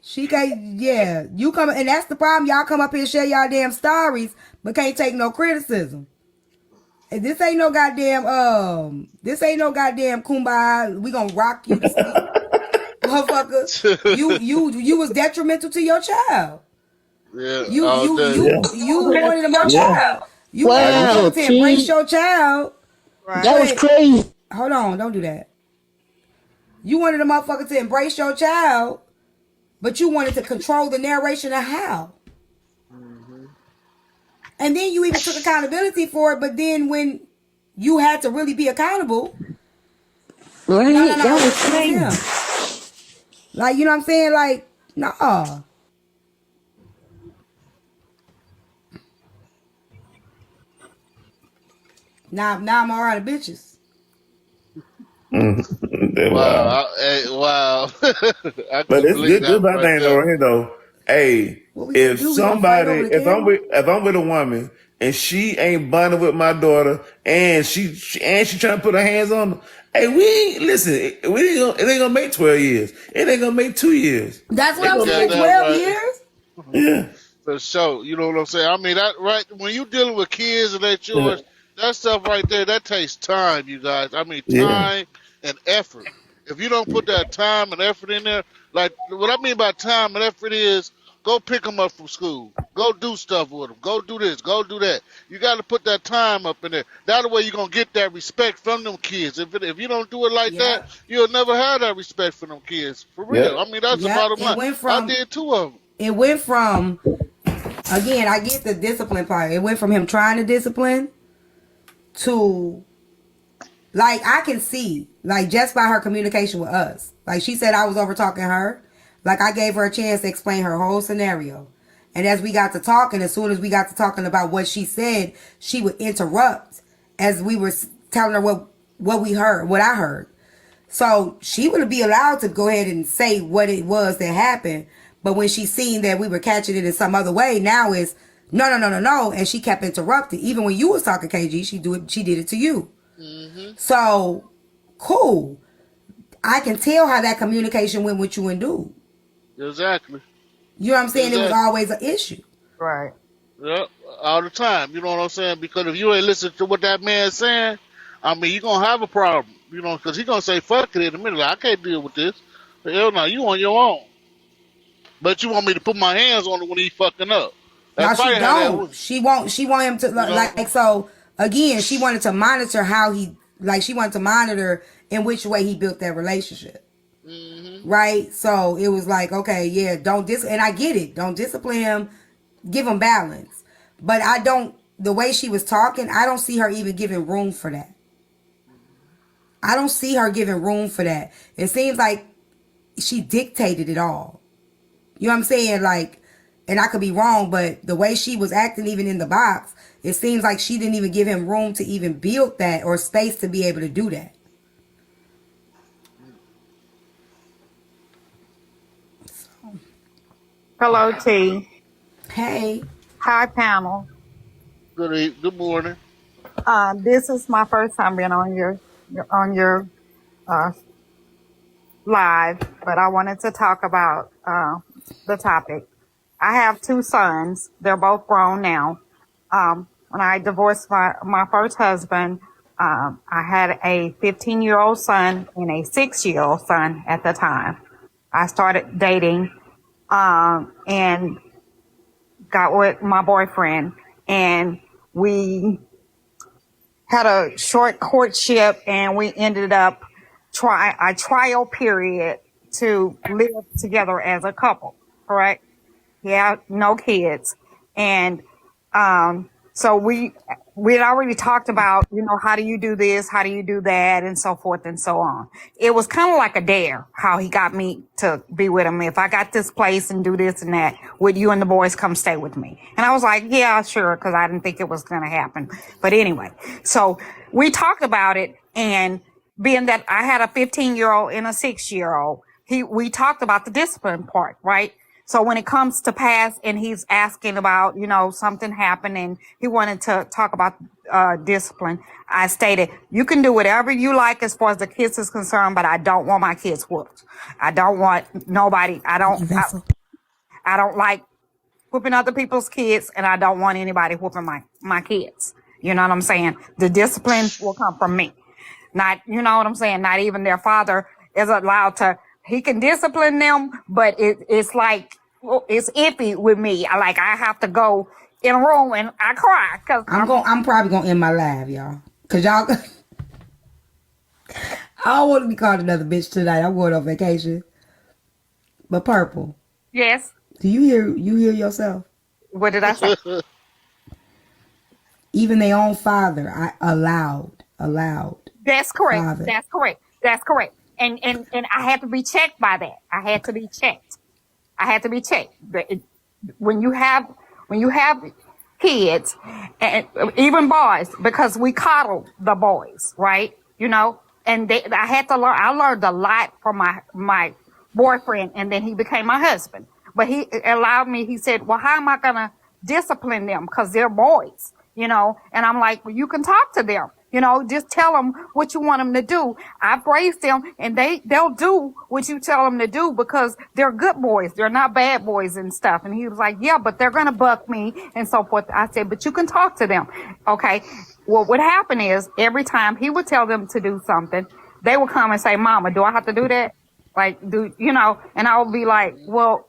She can't, yeah. You come, and that's the problem. Y'all come up here and share y'all damn stories, but can't take no criticism. And this ain't no goddamn, kumbaya. We gonna rock you to sleep, motherfucker. You was detrimental to your child. Yeah, all day. You wanted my yeah, child. You wanted a I agree. motherfucker to embrace your child. Right. That was But crazy. hold on, don't do that. You wanted a motherfucker to embrace your child, but you wanted to control the narration of how. And then you even took accountability for it, but then when you had to really be accountable, no, Right? That was it was crazy. him. Like, you know what I'm saying? Like, nah. Now I'm all right of bitches. Wow. Wow. I But couldn't it's believe this that my right thing though, there. right here though. Hey, What we gonna if do? We gonna fight over somebody, the camera? if I'm with a woman and she ain't bonding with my daughter and she trying to put her hands on them, hey, we ain't listen. It ain't gonna make 12 years. It ain't gonna make 2 years. That's what It I'm gonna saying. make 12 Right. years? yeah. For sure. You know what I'm saying? I mean, that right when you dealing with kids and they're Yeah. yours, that stuff right there, that takes time, you guys. I mean, Yeah. time and effort. If you don't put that time and effort in there, like what I mean by time and effort is go pick them up from school. Go do stuff with them. Go do this. Go do that. You got to put that time up in there. That way you're going to get that respect from them kids. If you don't do it like that, Yep. you'll never have that respect for them kids. For real. I Yep. mean, that's the Yep. bottom line. I did 2 of them. It went from, again, I get the discipline part. It went from him trying to discipline to, like, I can see, like, just by her communication with us. Like, she said I was over talking her. Like, I gave her a chance to explain her whole scenario. And as we got to talking, as soon as we got to talking about what she said, she would interrupt as we were telling her what we heard, what I heard. So she would be allowed to go ahead and say what it was that happened. But when she seen that we were catching it in some other way, now is no. And she kept interrupting. Even when you was talking, KG, she did it to you. So, cool. I can tell how that communication went with you and dude. Exactly. You know what I'm saying? It was Exactly. always an issue. Right. Yep. All the time. You know what I'm saying? Because if you ain't listen to what that man's saying, I mean, you're going to have a problem. You know, because he's going to say, fuck it in a minute. Like, I can't deal with this. Hell no, you on your own. But you want me to put my hands on it when he fucking up. No, That's she probably how that don't. was. She want him to, You know? like, so, again, she wanted to monitor she wanted to monitor in which way he built that relationship. Right? So it was like, okay, yeah, and I get it. Don't discipline him. Give him balance. But the way she was talking, I don't see her even giving room for that. I don't see her giving room for that. It seems like she dictated it all. You know what I'm saying? Like, and I could be wrong, but the way she was acting even in the box, it seems like she didn't even give him room to even build that or space to be able to do that. Hello, T. Hey. Hi, panel. Good morning. This is my first time being on your uh, live, but I wanted to talk about the topic. I have two sons. They're both grown now. When I divorced my first husband, I had a 15-year-old son and a 6-year-old son at the time. I started dating and got with my boyfriend, and we had a short courtship, and we ended up a trial period to live together as a couple, correct? He had no kids. And so we had already talked about, how do you do this? How do you do that? And so forth and so on. It was kind of like a dare how he got me to be with him. If I got this place and do this and that, would you and the boys come stay with me? And I was like, yeah, sure. Cause I didn't think it was going to happen. But anyway, so we talked about it, and being that I had a 15-year-old and a 6-year-old, we talked about the discipline part, right? So when it comes to pass and he's asking about, something happened and he wanted to talk about discipline, I stated, you can do whatever you like as far as the kids is concerned, but I don't want my kids whooped. I don't want nobody. I don't like whooping other people's kids, and I don't want anybody whooping my kids. You know what I'm saying? The discipline will come from me. Not, you know what I'm saying? Not even their father is allowed to. He can discipline them, but it's like, it's iffy with me. I have to go in a room and I cry because I'm probably gonna end my live, y'all, because y'all. I don't want to be called another bitch tonight. I'm going on vacation. But Purple. Yes. Do you hear yourself? What did I say? Even their own father, I allowed. That's correct. Father. That's correct. And I had to be checked by that. I had to be checked. When you have kids, and even boys, because we coddle the boys, right? And I had to learn. I learned a lot from my boyfriend, and then he became my husband. But he allowed me. He said, "Well, how am I gonna discipline them? Because they're boys, And I'm like, "Well, you can talk to them." Just tell them what you want them to do. I've raised them, and they'll do what you tell them to do because they're good boys. They're not bad boys and stuff. And he was like, yeah, but they're going to buck me and so forth. I said, but you can talk to them. Okay. What would happen is every time he would tell them to do something, they would come and say, Mama, do I have to do that? And I would be like, well,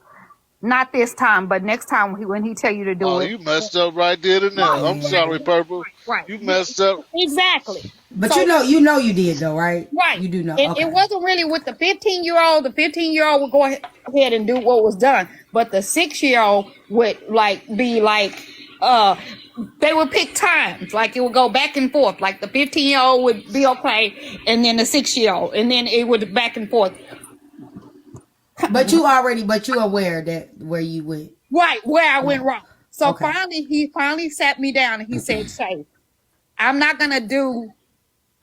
not this time, but next time when he tell you to do it. Oh, you messed up right there and there. I'm sorry, Purple. Right. You messed up. Exactly. But so, you did though, right? Right. You do know. It wasn't really with the 15-year-old. The 15-year-old would go ahead and do what was done, but the 6-year-old would be they would pick times. Like it would go back and forth. Like the 15-year-old would be okay, and then the 6-year-old, and then it would back and forth. But you aware that where you went. Right, where I went wrong. So he finally sat me down and he said, Shay, I'm not going to do,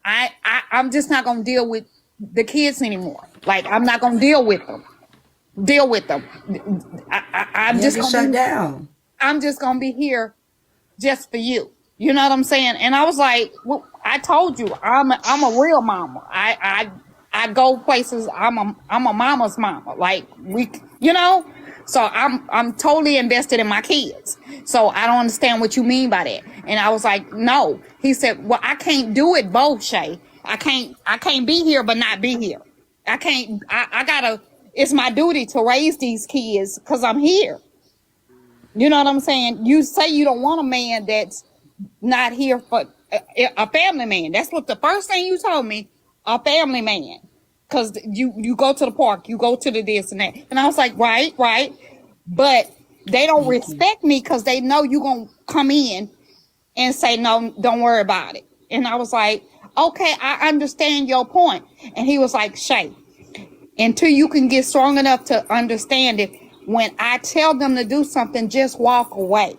I'm just not going to deal with the kids anymore. Like, I'm not going to deal with them. I'm just going to shut down. I'm just going to be here just for you. You know what I'm saying? And I was like, well, I told you, I'm a real mama. I go places. I'm a mama's mama. Like so I'm totally invested in my kids. So I don't understand what you mean by that. And I was like, no. He said, well, I can't do it both, Shay. I can't be here, but not be here. I gotta, it's my duty to raise these kids because I'm here. You know what I'm saying? You say you don't want a man that's not here for a family man. That's what the first thing you told me. A family man, because you go to the park, you go to the this and that, and I was like, right, but they don't respect me because they know you gonna come in and say no, don't worry about it. And I was like, okay, I understand your point. And he was like, Shay, until you can get strong enough to understand it, when I tell them to do something, just walk away.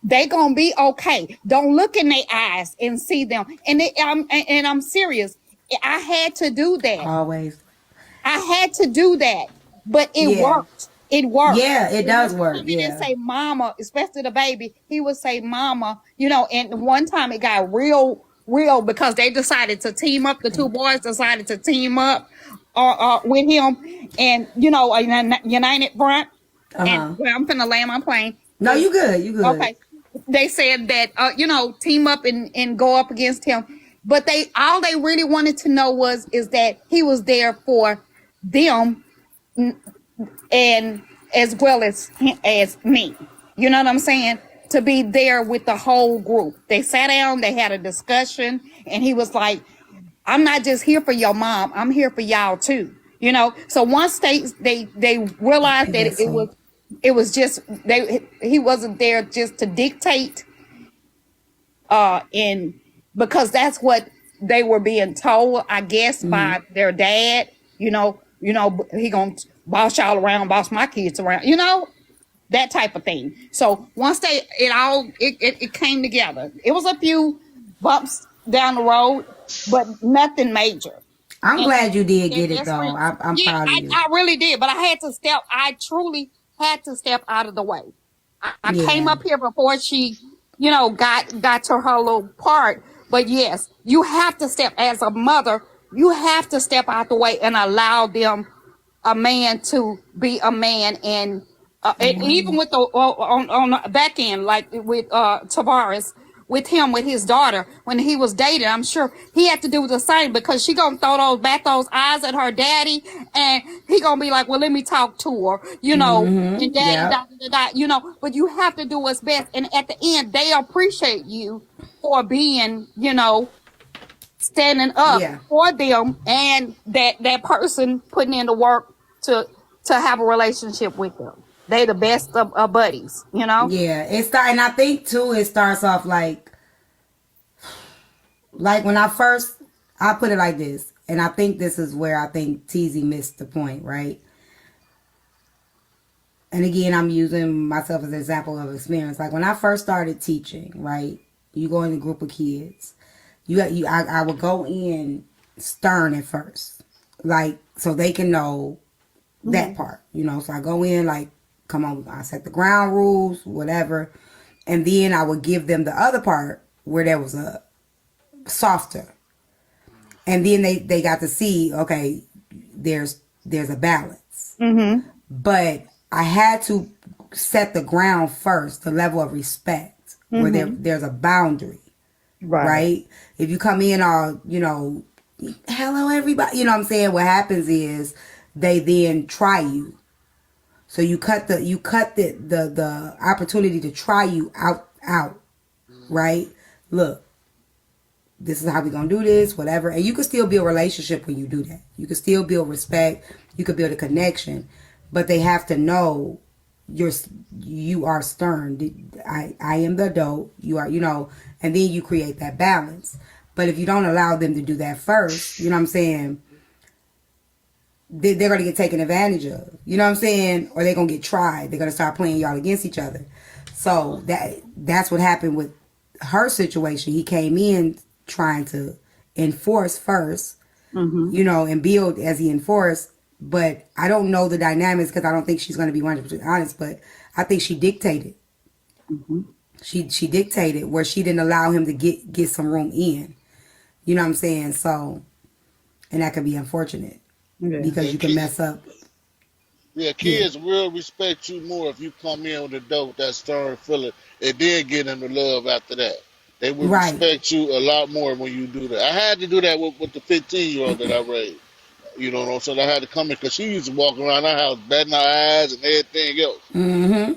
They gonna be okay. Don't look in their eyes and see them. And I'm serious. I had to do that. Always. I had to do that, but it worked. it works. Yeah, it does work. He didn't say mama, especially the baby. He would say mama, and one time it got real because they decided to team up. The two boys decided to team up with him and, a united front. And I'm finna land my plane. No, you good. You good. Okay. They said that, team up and go up against him. But all they really wanted to know is that he was there for them and as well as me. You know what I'm saying? To be there with the whole group. They sat down, they had a discussion, and he was like, I'm not just here for your mom, I'm here for y'all too. So once they realized that it was just he wasn't there just to dictate and because that's what they were being told, I guess, by their dad, he gonna boss y'all around, boss my kids around, that type of thing. So once it came together, it was a few bumps down the road, but nothing major. I'm glad you did get it though. I'm proud of you. I really did, but I truly had to step out of the way. I came up here before she, got to her little part. But yes, you have to step as a mother. You have to step out the way and allow them, a man, to be a man. And even with on the back end, like with Tavares, with his daughter, when he was dating, I'm sure he had to do the same because she gonna throw those eyes at her daddy, and he gonna be like, well, let me talk to her, and daddy, but you have to do what's best. And at the end, they appreciate you for being, standing up for them and that person putting in the work to have a relationship with them. They the best of buddies, Yeah, and I think too, it starts off like when I put it like this, and I think this is where I think TZ missed the point, right? And again, I'm using myself as an example of experience. Like when I first started teaching, right? You go in a group of kids, I would go in stern at first, like so they can know that part, So I go in like, come on, I set the ground rules, whatever. And then I would give them the other part where there was a softer. And then they got to see, okay, there's a balance. But I had to set the ground first, the level of respect, where there's a boundary. Right? If you come in all, hello everybody, you know what I'm saying? What happens is they then try you. So you cut the opportunity to try you out, right? Look, this is how we gonna do this, whatever. And you can still build a relationship when you do that. You can still build respect. You can build a connection, but they have to know you are stern. I am the adult. You are, and then you create that balance. But if you don't allow them to do that first, you know what I'm saying? They're going to get taken advantage of, you know what I'm saying? Or they're going to get tried. They're going to start playing y'all against each other. So that's what happened with her situation. He came in trying to enforce first, and build as he enforced. But I don't know the dynamics because I don't think she's going to be 100% honest. But I think she dictated. She dictated where she didn't allow him to get some room in. You know what I'm saying? So, and that could be unfortunate. Because you can mess up. Yeah, kids will respect you more if you come in with a dope, that stern feeling, and then get them to love after that. They will respect you a lot more when you do that. I had to do that with the 15-year-old that I raised. You know what I'm saying? I had to come in because she used to walk around our house batting our eyes and everything else.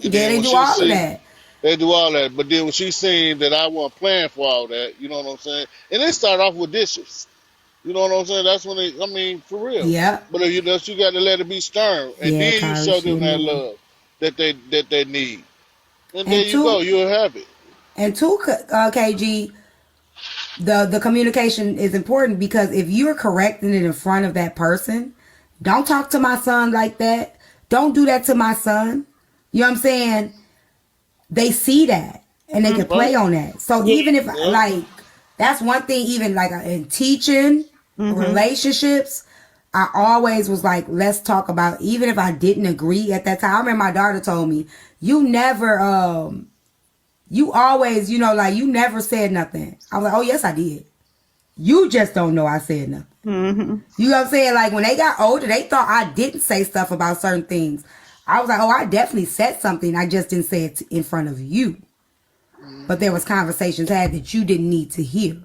They do all of that. They do all that. But then when she seen that I wasn't playing for all that, you know what I'm saying? And it started off with dishes. You know what I'm saying? That's when for real. Yeah. But you got to let it be stern, and then you show them that love that they need, and there you go. You'll have it. And KG, the communication is important because if you're correcting it in front of that person, don't talk to my son like that. Don't do that to my son. You know what I'm saying? They see that and they can play on that. So even if like. That's one thing, even like in teaching, relationships, I always was like, let's talk about, even if I didn't agree at that time. I remember my daughter told me, you never, you always, you know, like, you never said nothing. I was like, oh, yes, I did. You just don't know I said nothing. Mm-hmm. You know what I'm saying? Like, when they got older, they thought I didn't say stuff about certain things. I was like, oh, I definitely said something. I just didn't say it in front of you. But there was conversations had that you didn't need to hear.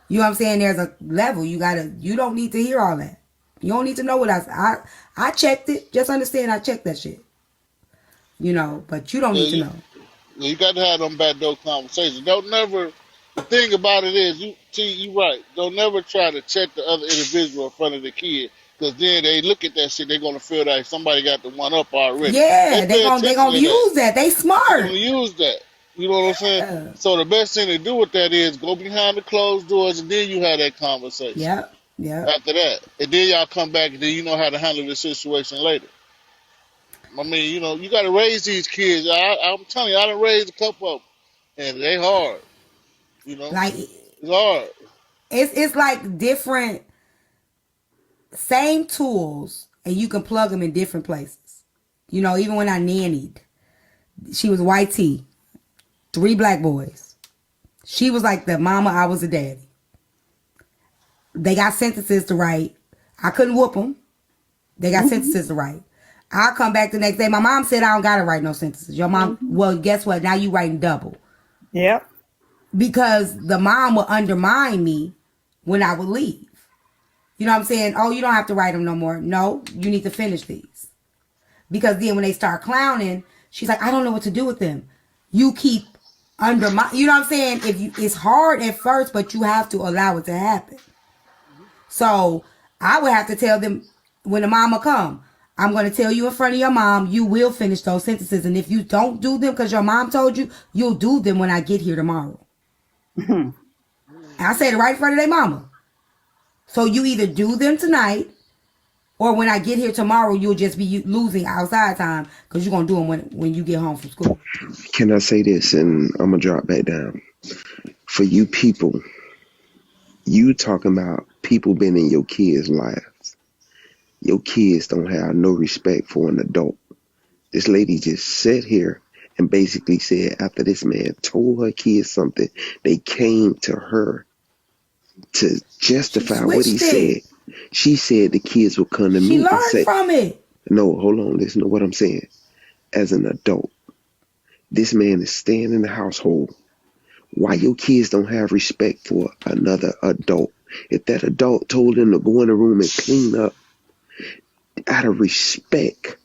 You know what I'm saying? There's a level. You don't need to hear all that. You don't need to know what I checked it. Just understand I checked that shit. You know, but you don't need to know. You got to have them back door conversations. Don't never. The thing about it is, you right. Don't never try to check the other individual in front of the kid, because then they look at that shit. They're gonna feel like somebody got the one up already. Yeah, they gonna use that. They smart. They're gonna use that. You know what I'm saying? So the best thing to do with that is go behind the closed doors, and then you have that conversation. Yeah. After that, and then y'all come back, and then you know how to handle the situation later. I mean, you know, you got to raise these kids. I'm telling you, I done raised a couple of them, and they hard. You know, like it's hard. It's like different, same tools, and you can plug them in different places. You know, even when I nannied, she was white tea, 3 black boys. She was like the mama, I was the daddy. They got sentences to write. I couldn't whoop them. They got sentences to write. I'll come back the next day. My mom said I don't gotta write no sentences. Your mom, well, guess what? Now you writing double. Yep. Because the mom would undermine me when I would leave. You know what I'm saying? Oh, you don't have to write them no more. No, you need to finish these. Because then when they start clowning, she's like, I don't know what to do with them. You keep undermine. You know what I'm saying? It's hard at first, but you have to allow it to happen. So I would have to tell them when the mama come, I'm going to tell you in front of your mom, you will finish those sentences. And if you don't do them because your mom told you, you'll do them when I get here tomorrow. And I said it right in front of their mama. So you either do them tonight, or when I get here tomorrow, you'll just be losing outside time because you're going to do them when you get home from school. Can I say this? And I'm going to drop back down. For you people, you talking about people being in your kids' lives. Your kids don't have no respect for an adult. This lady just sat here and basically said after this man told her kids something, they came to her to justify what he said. She said the kids would come to me and say, from it. No, hold on, listen to what I'm saying. As an adult, this man is staying in the household. Why your kids don't have respect for another adult? If that adult told them to go in the room and clean up, out of respect,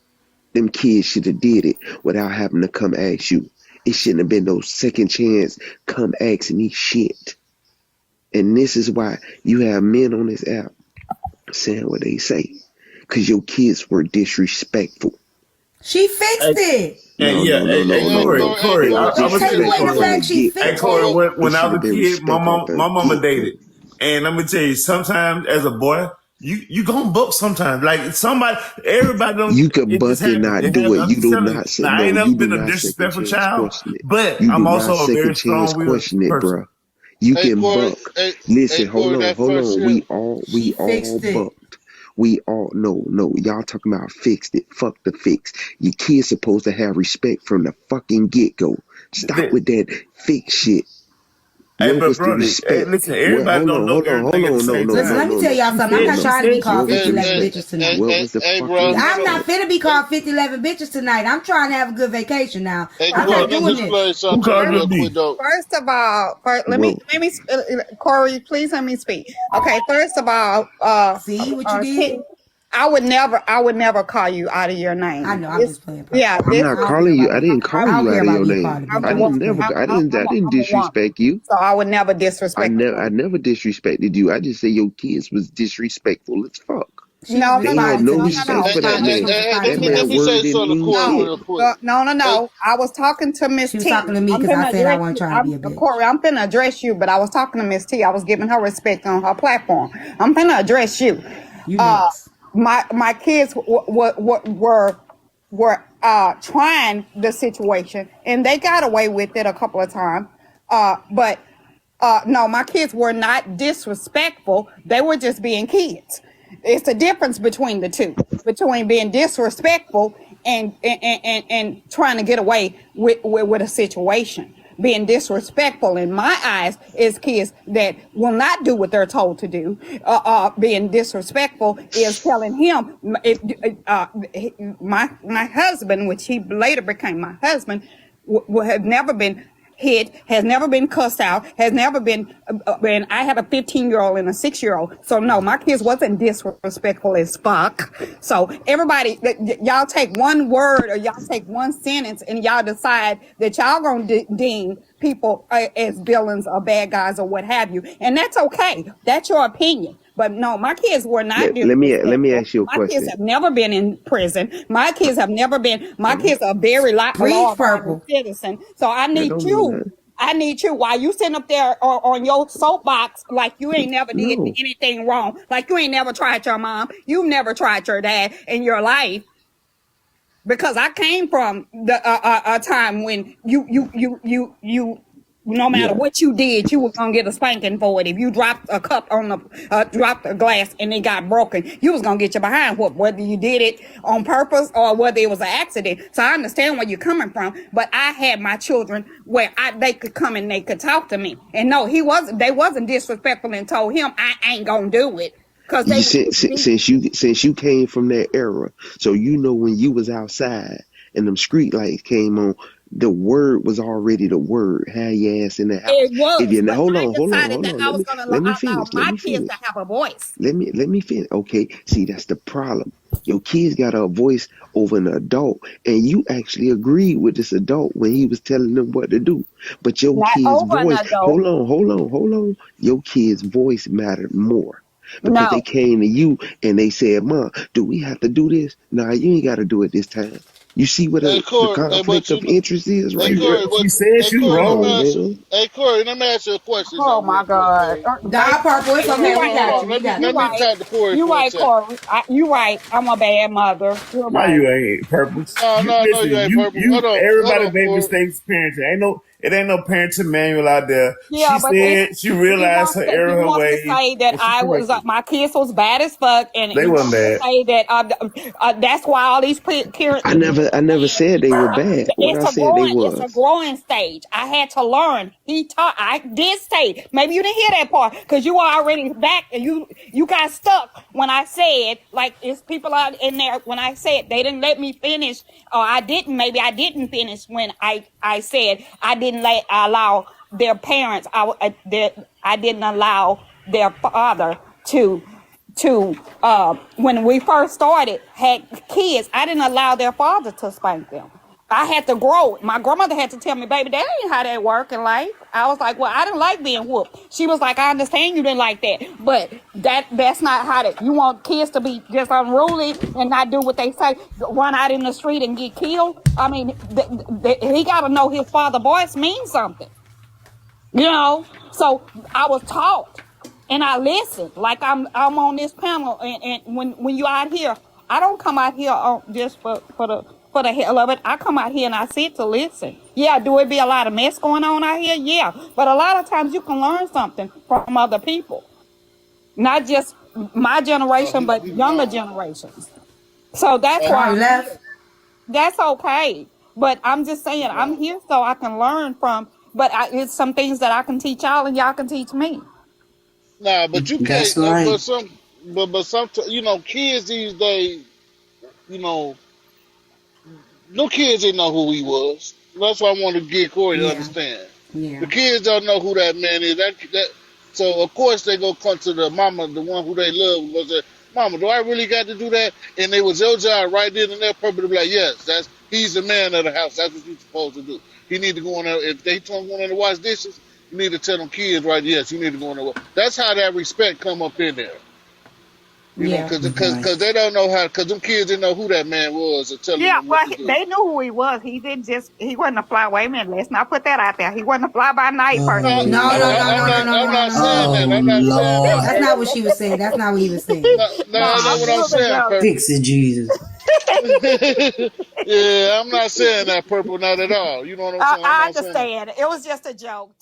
them kids should have did it without having to come ask you. It shouldn't have been no second chance come ask me shit. And this is why you have men on this app saying what they say. Because your kids were disrespectful. She fixed it. Corey, I'm gonna say Corey, when I was a kid, my mama dated. And I'm gonna tell you, sometimes as a boy, you gonna book sometimes. Like everybody don't. You can buck and not do it. You do not say. I ain't never been a disrespectful child, but I'm also a very strong-willed question it, bro. You can buck. Listen, hold on. We all bucked. We all no. Y'all talking about fixed it. Fuck the fix. Your kids supposed to have respect from the fucking get-go. Stop with that fake shit. Hey, but Brody, listen, everybody don't know everything at the same time. Listen, let me tell y'all something. I'm not trying to be called 5011 bitches tonight. I'm not finna be called 5011 bitches tonight. I'm trying to have a good vacation now. I'm not doing this. First of all, let me, Corey, please let me speak. Okay, first of all, see what you did? I would never call you out of your name. I know, I'm just playing. Yeah, I'm not calling you. I didn't call you out of your name. I didn't disrespect you. So I would never disrespect you. I never disrespected you. I just say your kids was disrespectful as fuck. No, they had no respect for that man. That man worded No. I was talking to Miss T. She was talking to me because I said I wasn't trying to be a bitch. Corey, I'm finna address you, but I was talking to Miss T. I was giving her respect on her platform. I'm finna address you. My kids were trying the situation, and they got away with it a couple of times. No, my kids were not disrespectful. They were just being kids. it's a difference between the two, between being disrespectful and trying to get away with a situation. Being disrespectful in my eyes is kids that will not do what they're told to do. Being disrespectful is telling him, my husband, which he later became my husband, have never been hit, has never been cussed out, has never been, and I have a 15-year-old and a 6-year-old. So no, my kids wasn't disrespectful as fuck. So everybody, y'all take one word or y'all take one sentence and y'all decide that y'all gonna deem people as villains or bad guys or what have you. And that's okay. That's your opinion. But no, my kids were not. Let me ask you a question. My kids have never been in prison. My kids have never been. My kids are very law-abiding citizens. So I need you. I need you. While you sitting up there on your soapbox, like you ain't never did anything wrong, like you ain't never tried your mom, you've never tried your dad in your life. Because I came from a time when you no matter what you did, you was gonna get a spanking for it. If you dropped a cup on the dropped a glass and it got broken, you was gonna get your behind whooped, whether you did it on purpose or whether it was an accident. So I understand where you're coming from, but I had my children where they could come and they could talk to me. And no, they wasn't disrespectful and told him I ain't gonna do it. Since you came from that era, so you know when you was outside and them street lights came on, the word was already the word. Have your ass in the house. It was. If you hold on. Let me finish. My kids to have a voice. Let me finish. Okay, see, that's the problem. Your kids got a voice over an adult, and you actually agreed with this adult when he was telling them what to do. But your kids' voice. Hold on. Your kids' voice mattered more. Because they came to you and they said, "Mom, do we have to do this?" Nah, you ain't got to do it this time. You see what the conflict of interest is right there? She said she wrong, man. Hey, Corey, let me ask you a question. Oh, my God. Purple, it's okay. Let me talk to Corey. You right, Corey. You right. I'm a bad mother. No, you ain't, Purple. No, you ain't, Purple. Everybody made mistakes parenting. It ain't no parenting manual out there. Yeah, she said she realized her error, her way. To say that my kids was bad as fuck, and they wasn't bad. Say that that's why all these parents. I never said they were bad. It's a growing stage. I had to learn. I did say. Maybe you didn't hear that part because you were already back and you got stuck when I said, like, it's people out in there when I said they didn't let me finish, or maybe I didn't finish when I said I didn't allow their parents. I didn't allow their father to when we first started had kids. I didn't allow their father to spank them. I had to grow. My grandmother had to tell me, "Baby, that ain't how that work in life." I was like, "Well, I didn't like being whooped." She was like, "I understand you didn't like that, but that's not how that. You want kids to be just unruly and not do what they say, run out in the street and get killed." I mean, he got to know his father's voice means something, you know. So I was taught, and I listened. Like I'm on this panel, and when you out here, I don't come out here just for the hell of it. I come out here and I sit to listen. Yeah, do it be a lot of mess going on out here? Yeah. But a lot of times you can learn something from other people. Not just my generation, but younger generations. So that's why that's okay. But I'm just saying, I'm here so I can learn from, but it's some things that I can teach y'all and y'all can teach me. Nah, but you can't. Right. But some, kids these days, no kids didn't know who he was. That's why I want to get Corey to understand. Yeah. The kids don't know who that man is. So of course they go come to the mama, the one who they love, and go say, "Mama, do I really got to do that?" And it was your job right then and there, probably be like, "Yes, he's the man of the house. That's what you're supposed to do. He need to go in there. If they told him to go in there to wash dishes, you need to tell them kids, right? Yes, you need to go in there. That's how that respect come up in there. You know, because they don't know how, because them kids didn't know who that man was or tell them what to do. They knew who he was. He wasn't a fly. Wait a minute, let's not put that out there. He wasn't a fly by night person. No. I'm not saying that. I'm not saying that. That's not what she was saying. That's not what he was saying. No, that's not what I'm saying. Fix it, Jesus. Yeah, I'm not saying that, Purple, not at all. You know what I'm saying? I understand. It was just a joke.